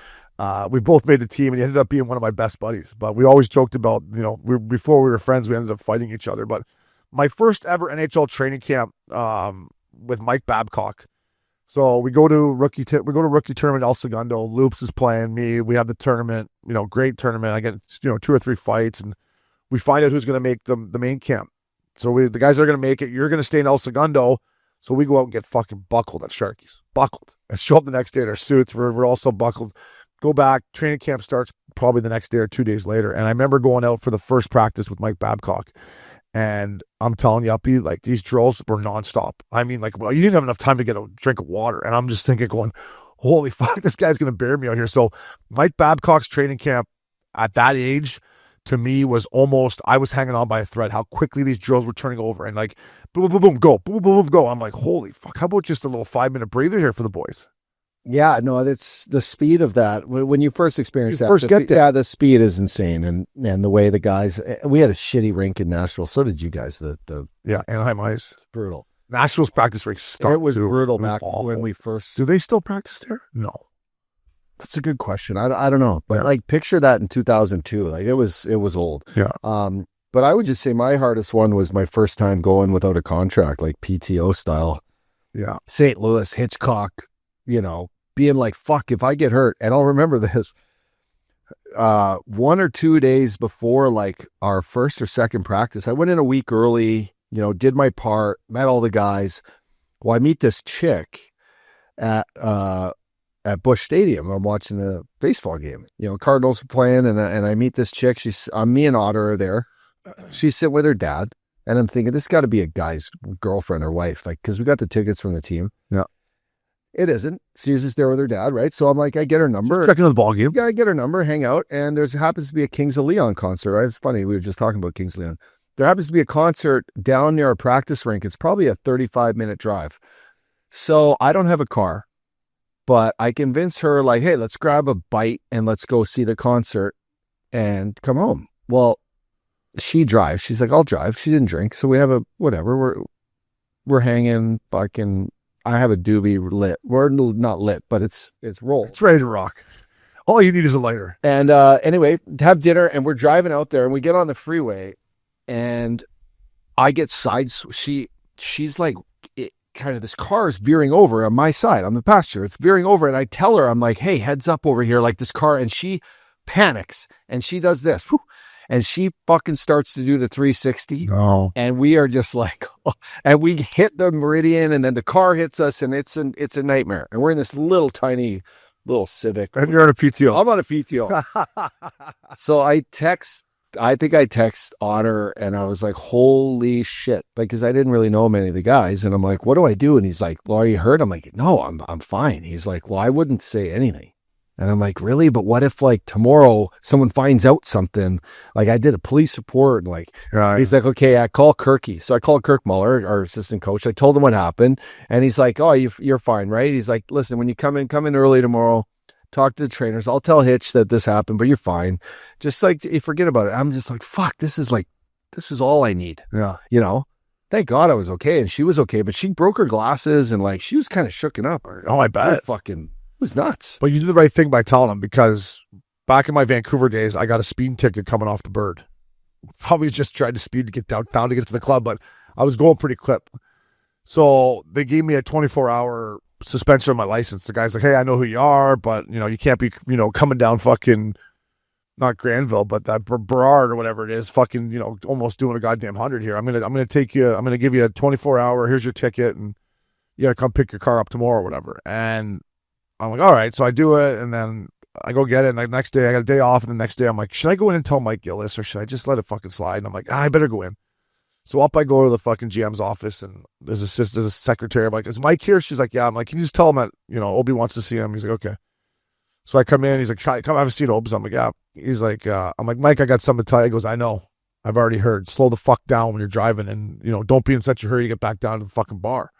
we both made the team. And he ended up being one of my best buddies. But we always joked about, before we were friends, we ended up fighting each other. But my first ever NHL training camp with Mike Babcock. So we go to rookie tournament El Segundo. Loops is playing me. We have the tournament, great tournament. I get 2 or 3 fights, and we find out who's going to make the main camp. So the guys that are going to make it, you're going to stay in El Segundo. So we go out and get fucking buckled at Sharky's, and show up the next day in our suits. We're also buckled. Go back. Training camp starts probably the next day or 2 days later. And I remember going out for the first practice with Mike Babcock. And I'm telling you, Uppy, like these drills were nonstop. I mean, you didn't have enough time to get a drink of water. And I'm just thinking going, holy fuck, this guy's going to bury me out here. So Mike Babcock's training camp at that age to me was almost, I was hanging on by a thread, how quickly these drills were turning over and like, boom, boom, boom, go, boom, boom, boom, go. I'm like, holy fuck, how about just a little 5-minute breather here for the boys? Yeah, no, it's the speed of that. When you first experience the speed is insane. And the way the guys, we had a shitty rink in Nashville. So did you guys. Anaheim Ice. Brutal. Nashville's practice rink stunk. It was brutal It was back awful. when we first. Do they still practice there? No. That's a good question. I don't know. But like picture that in 2002. Like it was old. Yeah. But I would just say my hardest one was my first time going without a contract, like PTO style. Yeah. St. Louis, Hitchcock, being like, fuck, if I get hurt. And I'll remember this 1 or 2 days before like our first or second practice, I went in a week early did my part, met all the guys. Well, I meet this chick at Busch Stadium. I'm watching a baseball game. Cardinals were playing, and I meet this chick. Me and Otter are there. She's sitting with her dad, and I'm thinking this got to be a guy's girlfriend or wife, like because we got the tickets from the team. Yeah, it isn't. She's just there with her dad, right? So I'm like, I get her number. Just checking on the ball game. Yeah, I get her number, hang out, and there happens to be a Kings of Leon concert. Right? It's funny. We were just talking about Kings of Leon. There happens to be a concert down near our practice rink. It's probably a 35-minute drive. So I don't have a car, but I convince her, like, hey, let's grab a bite and let's go see the concert and come home. Well, she drives. She's like, I'll drive. She didn't drink. So we have a whatever. We're hanging fucking. I have a doobie lit. We're not lit, but it's rolled. It's ready to rock. All you need is a lighter. And anyway, have dinner, and we're driving out there, and we get on the freeway, and I get she's like, kind of this car is veering over on my side, on the passenger. It's veering over, and I tell her, I'm like, hey, heads up over here, like this car, and she panics, and she does this, whew, and she fucking starts to do the 360. No. And we are just like, and we hit the meridian, and then the car hits us, and it's a nightmare. And we're in this little tiny little Civic. And you're on a PTO. I'm on a PTO. So I think I text Otter, and I was like, holy shit. Like, cause I didn't really know many of the guys. And I'm like, what do I do? And he's like, well, are you hurt? I'm like, no, I'm fine. He's like, well, I wouldn't say anything. And I'm like, really? But what if like tomorrow someone finds out something? Like I did a police report, and like, he's like, okay, I call Kirky. So I called Kirk Muller, our assistant coach. I told him what happened, and he's like, oh, you're fine, right? He's like, listen, when you come in early tomorrow, talk to the trainers. I'll tell Hitch that this happened, but you're fine. Just like, you forget about it. I'm just like, fuck, this is all I need. Yeah. Thank God I was okay, and she was okay, but she broke her glasses, and like, she was kind of shooken up. Oh, I bet. It was nuts. But you did the right thing by telling him, because back in my Vancouver days, I got a speeding ticket coming off the Bird. Probably just tried to speed to get down to get to the club, but I was going pretty quick. So they gave me a 24-hour suspension of my license. The guy's like, hey, I know who you are, but you can't be, coming down fucking, not Granville, but that Burrard or whatever it is, fucking, almost doing a goddamn 100 here. I'm gonna take you. I'm gonna give you a 24-hour. Here's your ticket, and you gotta come pick your car up tomorrow or whatever. And I'm like, all right. So I do it, and then I go get it. And the next day, I got a day off, and the next day, I'm like, should I go in and tell Mike Gillis, or should I just let it fucking slide? And I'm like, I better go in. So up I go to the fucking GM's office, and there's a secretary. I'm like, is Mike here? She's like, yeah. I'm like, can you just tell him that, Obi wants to see him? He's like, okay. So I come in. He's like, come have a seat, Obes. I'm like, yeah. He's like, I'm like, Mike, I got something to tell you. He goes, I know. I've already heard. Slow the fuck down when you're driving, and, don't be in such a hurry to get back down to the fucking bar.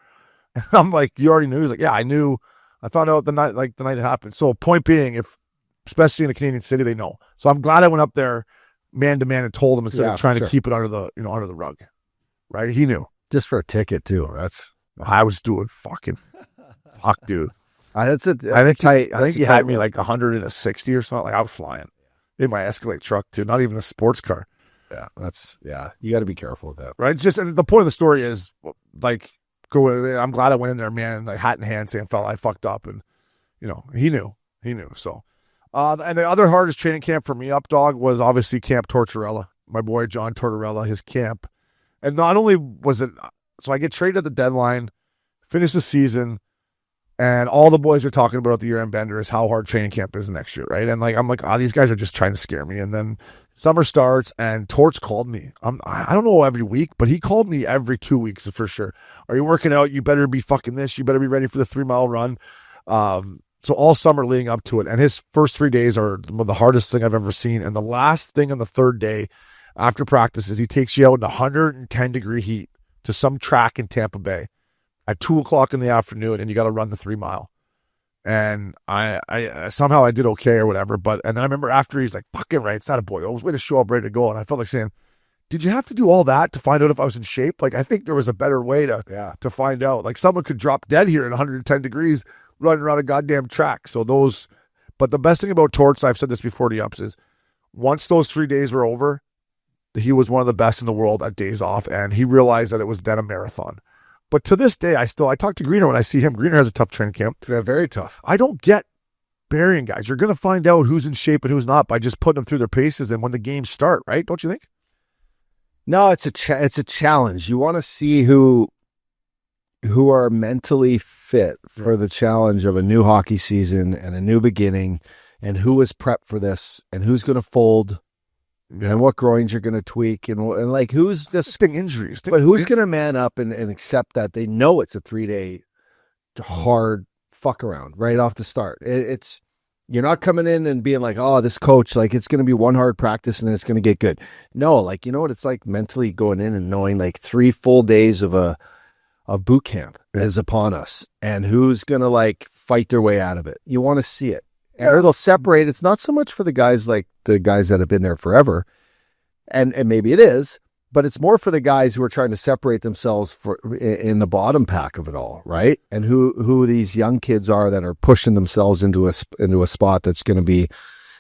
And I'm like, you already knew? He's like, yeah, I knew. I found out the night it happened. So point being, especially in a Canadian city, they know. So I'm glad I went up there man to man and told him instead of trying to keep it under the rug. Right? He knew. Just for a ticket too. I was doing fucking fuck, dude. I think he had me like 160 or something. Like I was flying in my Escalade truck too, not even a sports car. Yeah, you got to be careful with that. Right? Just, and the point of the story is like, I'm glad I went in there, man, like hat in hand, saying, "Fella, I fucked up," and he knew. So, and the other hardest training camp for me, up dog, was obviously Camp Tortorella. My boy John Tortorella, his camp, and not only was it, so I get traded at the deadline, finish the season, and all the boys are talking about at the year-end bender is how hard training camp is next year, right? And like I'm like, these guys are just trying to scare me, and then summer starts, and Torch called me. I don't know every week, but he called me every 2 weeks for sure. Are you working out? You better be fucking this. You better be ready for the 3-mile run. So all summer leading up to it. And his first 3 days are the hardest thing I've ever seen. And the last thing on the third day after practice is he takes you out in 110-degree heat to some track in Tampa Bay at 2:00 in the afternoon, and you got to run the 3-mile. And I somehow I did okay or whatever. And then I remember after, he's like, fucking right, it's not a boy. I was way to show up ready to go. And I felt like saying, did you have to do all that to find out if I was in shape? Like, I think there was a better way to find out. Like, someone could drop dead here at 110 degrees running around a goddamn track. But the best thing about Torts, I've said this before to Yups, is once those 3 days were over, he was one of the best in the world at days off. And he realized that it was then a marathon. But to this day, I talk to Greener when I see him. Greener has a tough training camp. Yeah, very tough. I don't get burying guys. You're going to find out who's in shape and who's not by just putting them through their paces and when the games start, right? Don't you think? No, it's a challenge. You want to see who are mentally fit for the challenge of a new hockey season and a new beginning, and who is prepped for this, and who's going to fold, and what groins you're going to tweak, and like who's this thing injuries, but who's going to man up and accept that they know it's a 3-day hard fuck around right off the start. It's you're not coming in and being like, oh, this coach, like it's going to be one hard practice and then it's going to get good. No, like, you know what it's like mentally going in and knowing like 3 full days of boot camp is upon us, and who's going to like fight their way out of it. You want to see it. Or they'll separate. It's not so much for the guys like the guys that have been there forever, and maybe it is, but it's more for the guys who are trying to separate themselves in the bottom pack of it all, right? And who these young kids are that are pushing themselves into a spot that's going to be,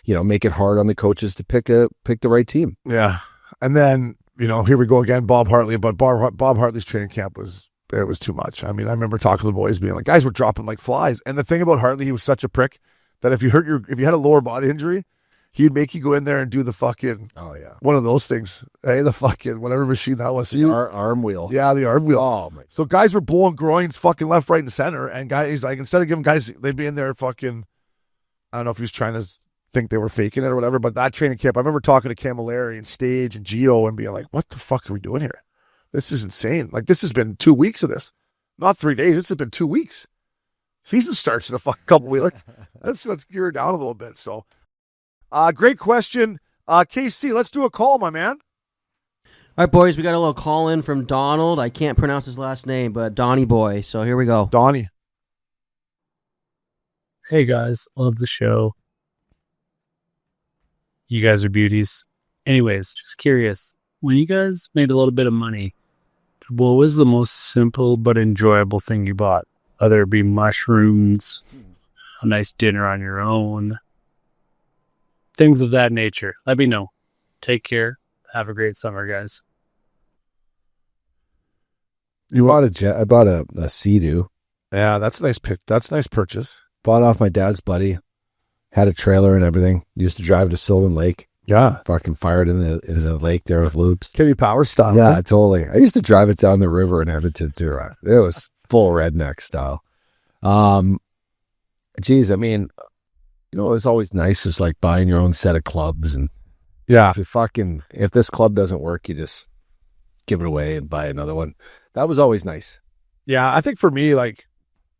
make it hard on the coaches to pick the right team. Yeah, and then here we go again, Bob Hartley. But Bob Hartley's training camp was too much. I mean, I remember talking to the boys, being like, guys were dropping like flies. And the thing about Hartley, he was such a prick that if you had a lower body injury, he'd make you go in there and do the fucking one of those things, the fucking whatever machine that was. The arm wheel. Yeah, the arm wheel. Oh my! So guys were blowing groins fucking left, right, and center. And guys, like, instead of giving guys, they'd be in there fucking. I don't know if he was trying to think they were faking it or whatever. But that training camp, I remember talking to Camilleri and Stage and Gio and being like, "What the fuck are we doing here? This is insane. Like, this has been 2 weeks of this, not 3 days. This has been 2 weeks. Season starts in a fucking couple weeks. Let's gear it down a little bit." So, great question. KC, let's do a call, my man. All right, boys, we got a little call in from Donald. I can't pronounce his last name, but Donnie Boy. So here we go. Donnie. Hey, guys. Love the show. You guys are beauties. Anyways, just curious. When you guys made a little bit of money, what was the most simple but enjoyable thing you bought? Whether it be mushrooms, a nice dinner on your own, things of that nature. Let me know. Take care. Have a great summer, guys. I bought a Sea-Doo. Yeah, that's a nice pick. That's a nice purchase. Bought off my dad's buddy. Had a trailer and everything. Used to drive to Sylvan Lake. Yeah. Fucking fired in the lake there with loops. Kenny Power style. Yeah, totally. I used to drive it down the river in Edmonton too. Right? It was full redneck style. Geez, I mean, it was always nice is like buying your own set of clubs, and if this club doesn't work, you just give it away and buy another one. That was always nice. Yeah, I think for me, like,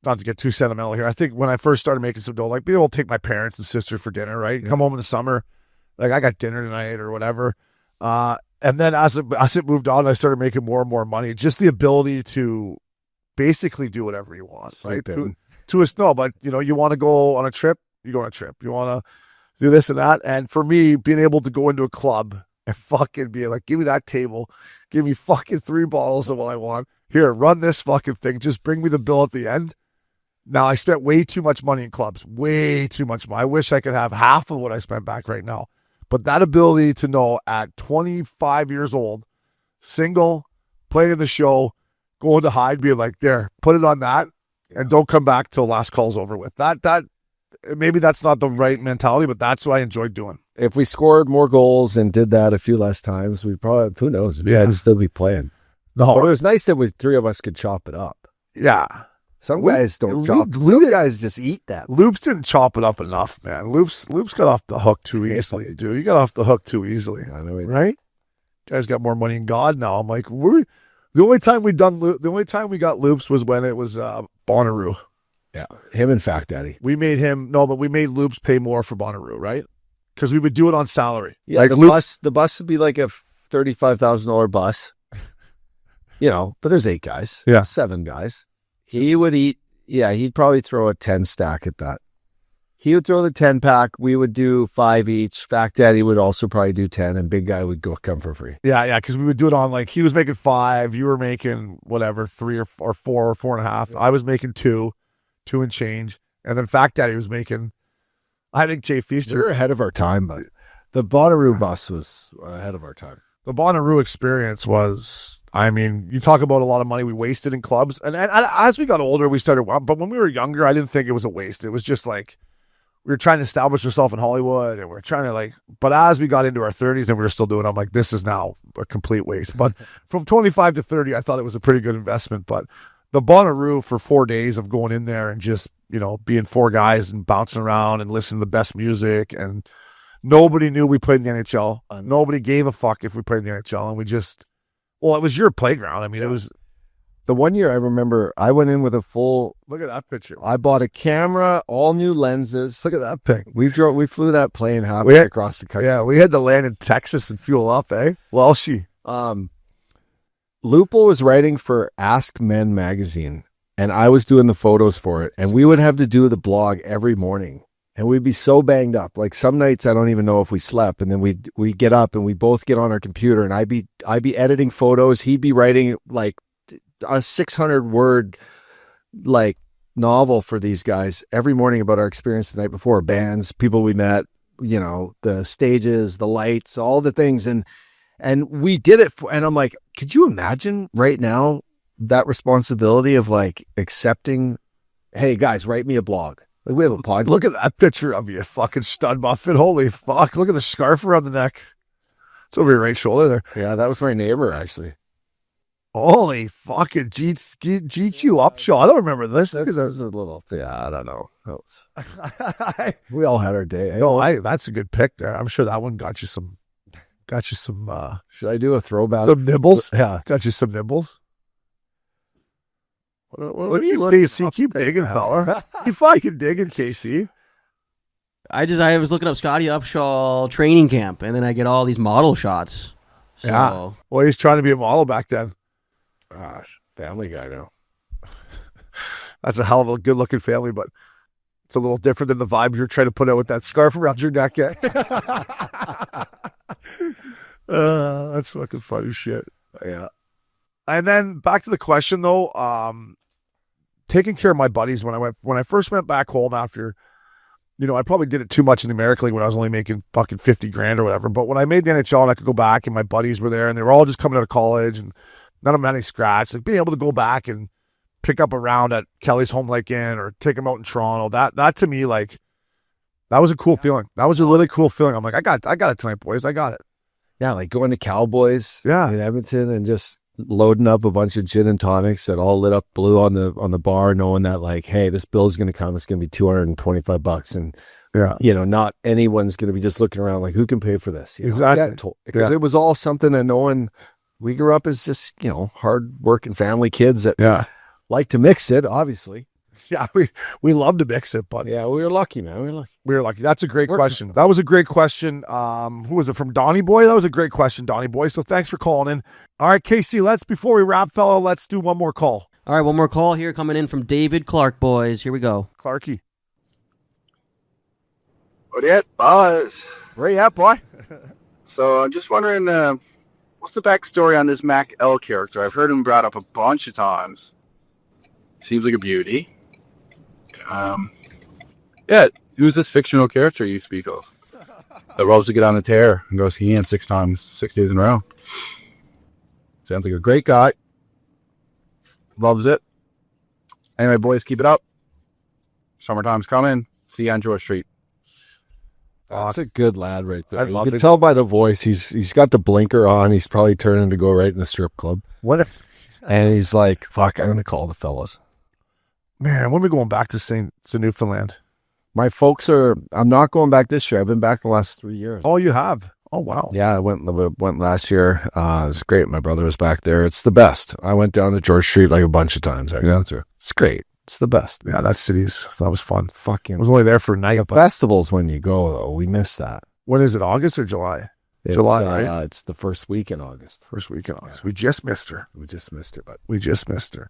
not to get too sentimental here, I think when I first started making some dough, like, being able to take my parents and sister for dinner, right? Come home in the summer, like, I got dinner tonight or whatever. And then as it moved on, I started making more and more money. Just the ability to basically do whatever you want, right? But you want to go on a trip, you go on a trip. You want to do this and that. And for me, being able to go into a club and fucking be like, give me that table, give me fucking 3 bottles of what I want. Here, run this fucking thing. Just bring me the bill at the end. Now, I spent way too much money in clubs, way too much money. I wish I could have half of what I spent back right now. But that ability to know at 25 years old, single, playing in the show, going to hide, being like, there, put it on that, and don't come back till last call's over with. That maybe that's not the right mentality, but that's what I enjoyed doing. If we scored more goals and did that a few less times, we probably, who knows, we'd still be playing. No, but it was nice that 3 of us could chop it up. Yeah. Some guys don't chop. Some guys just eat that. Loops didn't chop it up enough, man. Loops got off the hook too easily, dude. You got off the hook too easily. I know, right? Guys got more money than God now. I'm like, the only time we got Loops was when it was Bonnaroo. Yeah, him and Fact Daddy. We made Loops pay more for Bonnaroo, right? Because we would do it on salary. Yeah, like the bus would be like a $35,000 bus. But there's 8 guys. Yeah, 7 guys. He would eat. Yeah, he'd probably throw a 10 stack at that. He would throw the 10 pack. We would do 5 each. Fact Daddy would also probably do 10, and Big Guy would come for free. Yeah, because we would do it on, like, he was making 5, you were making whatever 3 or 4 or 4.5. I was making 2 and change, and then Fact Daddy was making. I think Jay Feaster. We were ahead of our time, but the Bonnaroo bus was ahead of our time. The Bonnaroo experience was. I mean, you talk about a lot of money we wasted in clubs. And as we got older, we started, but when we were younger, I didn't think it was a waste. It was just like, we were trying to establish ourselves in Hollywood, and we're trying to like, but as we got into our 30s and we were still doing it, I'm like, this is now a complete waste. But from 25 to 30, I thought it was a pretty good investment. But the Bonnaroo for 4 days of going in there and just, being four guys and bouncing around and listening to the best music, and nobody knew we played in the NHL. Nobody gave a fuck if we played in the NHL, and it was your playground. I mean, it was. The one year I remember, I went in with a full. Look at that picture. I bought a camera, all new lenses. Look at that pic. We flew that plane halfway across the country. Yeah, we had to land in Texas and fuel up, eh? Well, Lupo was writing for Ask Men magazine, and I was doing the photos for it, and we would have to do the blog every morning, and we'd be so banged up. Like some nights I don't even know if we slept, and then we get up and we both get on our computer, and I'd be editing photos, he'd be writing like a 600-word like novel for these guys every morning about our experience the night before, bands, people we met, the stages, the lights, all the things, and we did it and I'm like, could you imagine right now that responsibility of like accepting, hey guys, write me a blog. Like we have a podcast. Look at that picture of you, fucking stud muffin. Holy fuck. Look at the scarf around the neck. It's over your right shoulder there. Yeah, that was my neighbor actually. Holy fucking GQ Upshaw. I don't remember this. That was a little, I don't know. We all had our day. That's a good pick there. I'm sure that one got you some, should I do a throwback? Some nibbles? Yeah. Got you some nibbles? What are you looking KC, keep digging, fella. Keep fucking digging, KC. I was looking up Scottie Upshaw training camp, and then I get all these model shots. So. Yeah. Well, he's trying to be a model back then. Gosh, family guy now. That's a hell of a good-looking family, but it's a little different than the vibe you're trying to put out with that scarf around your neck. That's fucking funny shit. Yeah. And then back to the question though, taking care of my buddies when I first went back home after, I probably did it too much in the American League when I was only making fucking 50 grand or whatever. But when I made the NHL and I could go back and my buddies were there and they were all just coming out of college and none of them had any scratch, like being able to go back and pick up a round at Kelly's Home Lake Inn or take them out in Toronto, that to me, like, that was a cool feeling. That was a really cool feeling. I'm like, I got it tonight, boys. I got it. Yeah, like going to Cowboys in Edmonton and just loading up a bunch of gin and tonics that all lit up blue on the bar, knowing that like, hey, this bill's going to come. It's going to be $225, and not anyone's going to be just looking around like, who can pay for this? Exactly. Because it was all something that no one. We grew up as just hard working family kids that like to mix it, obviously. Yeah, we love to mix it, but we were lucky, man. We were lucky. That's a great question. That was a great question. Who was it from? Donnie Boy? That was a great question, Donnie Boy. So thanks for calling in. All right, KC, before we wrap, fella, let's do one more call. All right, one more call here coming in from David Clark, boys. Here we go. Clarky. What it, boys? Where you at, boy? So I'm just wondering, what's the backstory on this Mac L character? I've heard him brought up a bunch of times. Seems like a beauty. Who's this fictional character you speak of that loves to get on the tear and go skiing 6 days in a row? Sounds like a great guy. Loves it. Anyway, boys, keep it up. Summertime's coming. See you on George Street. That's a good lad right there. I You can tell by the voice. He's got the blinker on. He's probably turning to go right in the strip club. And he's like, fuck, I'm going to call the fellas. Man, when are we going back to Newfoundland? My folks I'm not going back this year. I've been back the last 3 years. Oh, you have? Oh, wow. Yeah, I went last year. It was great. My brother was back there. It's the best. I went down to George Street like a bunch of times. It's great. It's the best. Yeah, that was fun. Fucking. I was only there for a night. The festivals when you go, though, we miss that. When is it, August or July? July, right? It's the first week in August. First week in August. We just missed her. But We just missed her.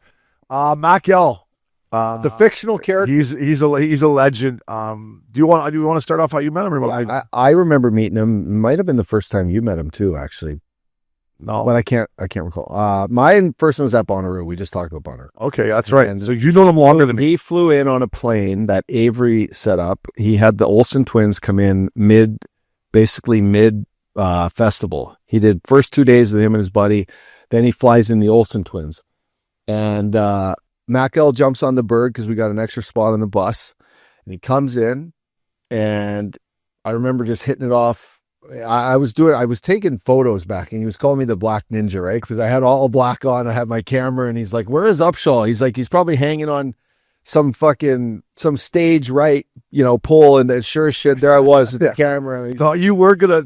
Mac L. The fictional character. He's a legend. Do you want to start off how you met him? Or I remember meeting him. It might have been the first time you met him too, actually. No, but I can't recall. My first one was at Bonnaroo. We just talked about Bonnaroo. Okay, that's right. And so you know him longer than me. He flew in on a plane that Avery set up. He had the Olsen twins come in mid festival. He did first 2 days with him and his buddy. Then he flies in the Olsen twins, and Mac L jumps on the bird because we got an extra spot on the bus, and he comes in, and I remember just hitting it off. I was taking photos back, and he was calling me the Black Ninja, right? Because I had all black on. I had my camera, and he's like, "Where is Upshaw?" He's like, "He's probably hanging on some stage right, pole." And sure as shit, there I was with the camera. Thought you were gonna,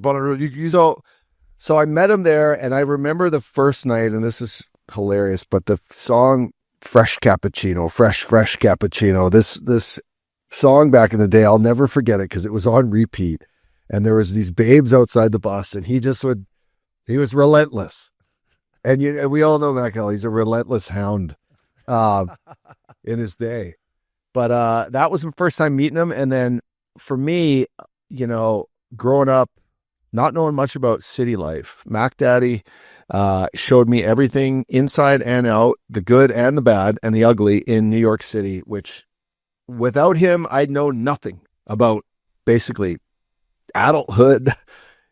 so I met him there, and I remember the first night, and this is hilarious, but the song Fresh Cappuccino, Fresh Cappuccino, this song back in the day, I'll never forget it because it was on repeat. And there was these babes outside the bus, and he was relentless. And we all know Michael, he's a relentless hound in his day. But that was my first time meeting him. And then for me, growing up, not knowing much about city life, Mac Daddy showed me everything inside and out, the good and the bad and the ugly in New York City, which without him, I'd know nothing about basically adulthood.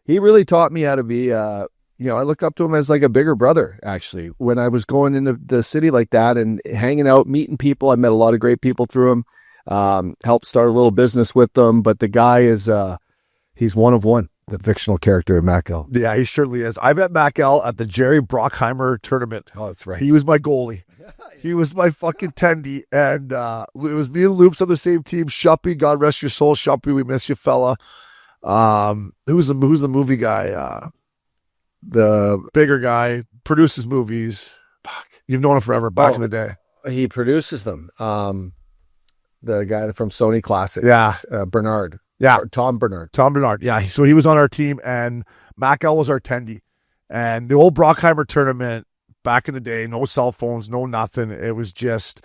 He really taught me how to be, I look up to him as like a bigger brother, actually. When I was going into the city like that and hanging out, meeting people, I met a lot of great people through him, helped start a little business with them. But the guy is, he's one of one, the fictional character of Mac L. Yeah, he surely is. I met Mac L at the Jerry Brockheimer tournament. Oh, that's right. He was my goalie. He was my fucking tendy. And it was me and Loops on the same team. Shuppy, God rest your soul. Shuppy, we miss you, fella. Who's the movie guy? The bigger guy, produces movies. Fuck. You've known him forever, back in the day. He produces them. The guy from Sony Classics. Yeah. Bernard. Yeah. Tom Bernard. Yeah. So he was on our team, and Mac L was our tendy. And the old Brockheimer tournament back in the day, no cell phones, no nothing. It was just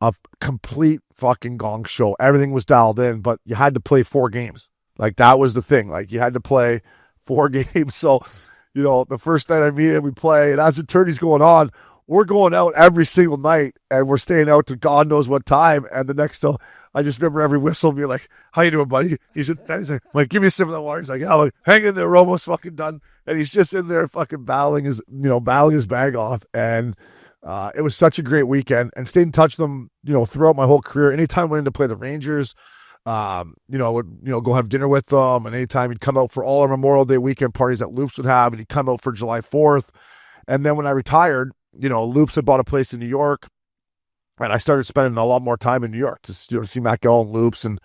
a complete fucking gong show. Everything was dialed in, but you had to play 4 games. Like, that was the thing. Like, you had to play 4 games. So, the first night I meet him, we play, and as the tourney's going on, we're going out every single night, and we're staying out to God knows what time. And the next, I just remember every whistle being like, "How you doing, buddy?" He's like, "Give me some of the water." He's like, "Yeah, like, hang in there, we're almost fucking done." And he's just in there fucking battling his bag off. And it was such a great weekend, and stayed in touch with them, throughout my whole career. Anytime I went in to play the Rangers, I would, go have dinner with them. And anytime he'd come out for all our Memorial Day weekend parties that Loops would have, and he'd come out for July 4th. And then when I retired, Loops had bought a place in New York, and I started spending a lot more time in New York to see Mac L and Loops, and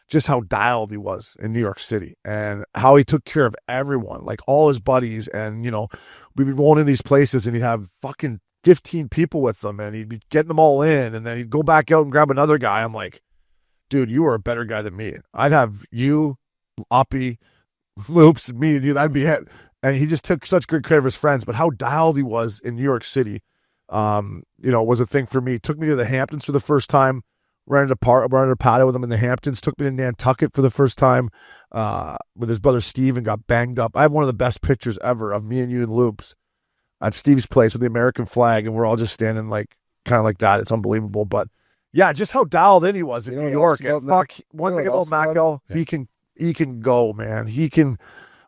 just how dialed he was in New York City, and how he took care of everyone, like all his buddies. And, we'd be rolling in these places, and he'd have fucking 15 people with them, and he'd be getting them all in, and then he'd go back out and grab another guy. I'm like, dude, you are a better guy than me. I'd have you, Uppy, Loops, and me, and you, that'd be it. And he just took such good care of his friends. But how dialed he was in New York City, was a thing for me. Took me to the Hamptons for the first time. Rented a patio with him in the Hamptons. Took me to Nantucket for the first time with his brother Steve, and got banged up. I have one of the best pictures ever of me and you and Loops at Steve's place with the American flag, and we're all just standing like kind of like that. It's unbelievable. But yeah, just how dialed in he was in New York. And fuck, one thing about Mac L, he can go, man. He can.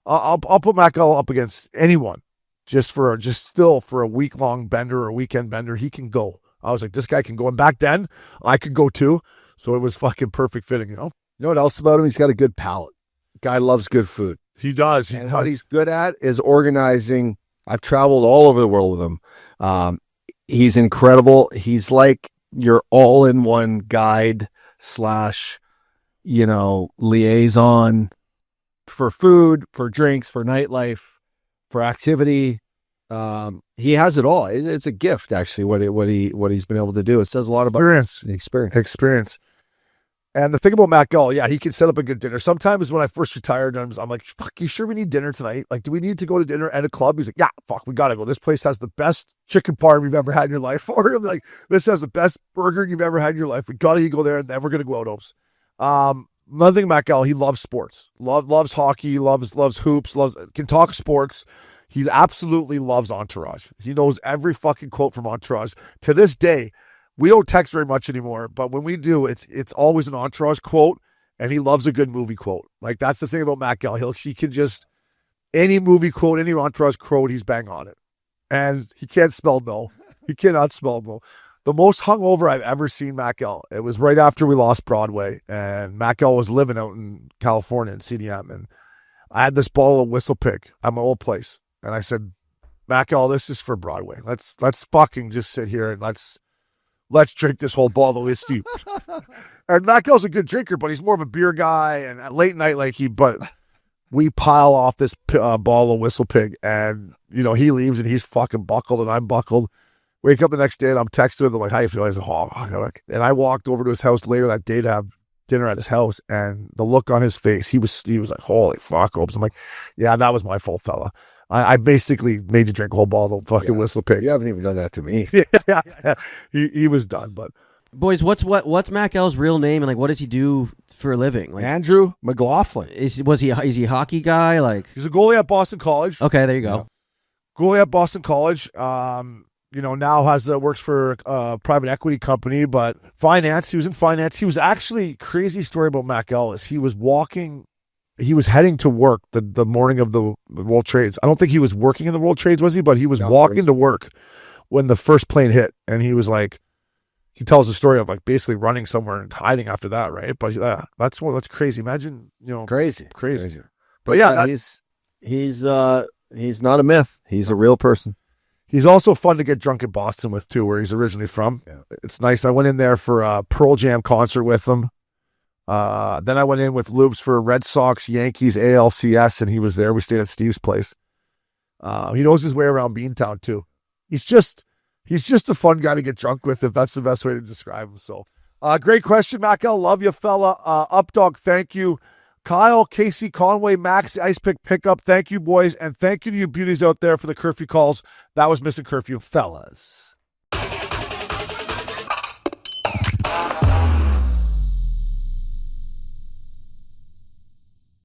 I'll put Mac L up against anyone, just for a week-long bender or a weekend bender. He can go. I was like, this guy can go. And back then, I could go too. So it was fucking perfect fitting, You know what else about him? He's got a good palate. Guy loves good food. He does. What he's good at is organizing. I've traveled all over the world with him. He's incredible. He's like your all-in-one guide / liaison for food, for drinks, for nightlife, for activity. He has it all. It's a gift, actually, what he's been able to do. It says a lot about the experience. And the thing about Mac L, yeah, he can set up a good dinner. Sometimes when I first retired, I'm like, fuck, you sure we need dinner tonight? Like, do we need to go to dinner at a club? He's like, yeah, fuck, we got to go. This place has the best chicken parm you've ever had in your life. Or I'm like, this has the best burger you've ever had in your life. We got to go there, and then we're going to go out, Opes. Another thing, Mac L, he loves sports. Loves hockey, loves hoops, can talk sports. He absolutely loves Entourage. He knows every fucking quote from Entourage. To this day, we don't text very much anymore, but when we do, it's always an Entourage quote, and he loves a good movie quote. Like, that's the thing about Mac L. He can just, any movie quote, any Entourage quote, he's bang on it. And he can't spell no. He cannot spell no. the most hungover I've ever seen Mac L. It was right after we lost Broadway, and Mac L was living out in California in CDM, and I had this bottle of Whistle Pig at my old place, and I said, Mac L, this is for Broadway. Let's fucking just sit here and let's drink this whole bottle of whiskey. And Mac L's a good drinker, but he's more of a beer guy, and at late night, but we pile off this bottle of Whistle Pig, and he leaves and he's fucking buckled and I'm buckled. Wake up the next day and I'm texting him. I'm like, how you feeling? He's like, oh. And I walked over to his house later that day to have dinner at his house, and the look on his face, he was like, holy fuck, Obes. I'm like, yeah, that was my fault, fella. I basically made you drink a whole bottle of fucking Whistle Pig. You haven't even done that to me. Yeah. He was done, but. Boys, what's Mac L's real name, and like what does he do for a living? Like Andrew McLaughlin. is he a hockey guy? Like He's a goalie at Boston College. okay, there you go. Goalie at Boston College. Now works for a private equity company, but finance. He was in finance. He was actually, crazy story about Mac Ellis. He was heading to work the morning of the World Trades. I don't think he was working in the World Trades, was he? But he was walking to work when the first plane hit, and he was like, he tells the story of like basically running somewhere and hiding after that, right? But that's crazy. Imagine, Crazy. But yeah, he's not a myth. He's a real person. he's also fun to get drunk in Boston with too, where he's originally from. Yeah. It's nice. I went in there for a Pearl Jam concert with him. Then I went in with Loops for Red Sox, Yankees, ALCS, and he was there. We stayed at Steve's place. He knows his way around Beantown too. He's just a fun guy to get drunk with, if that's the best way to describe him. So, great question, Mac L. Love you, fella. Updog, thank you. Kyle, Casey, Conway, Max, the Ice Pick Pickup, thank you, boys. And thank you to you beauties out there for the curfew calls. That was Missin Curfew, fellas.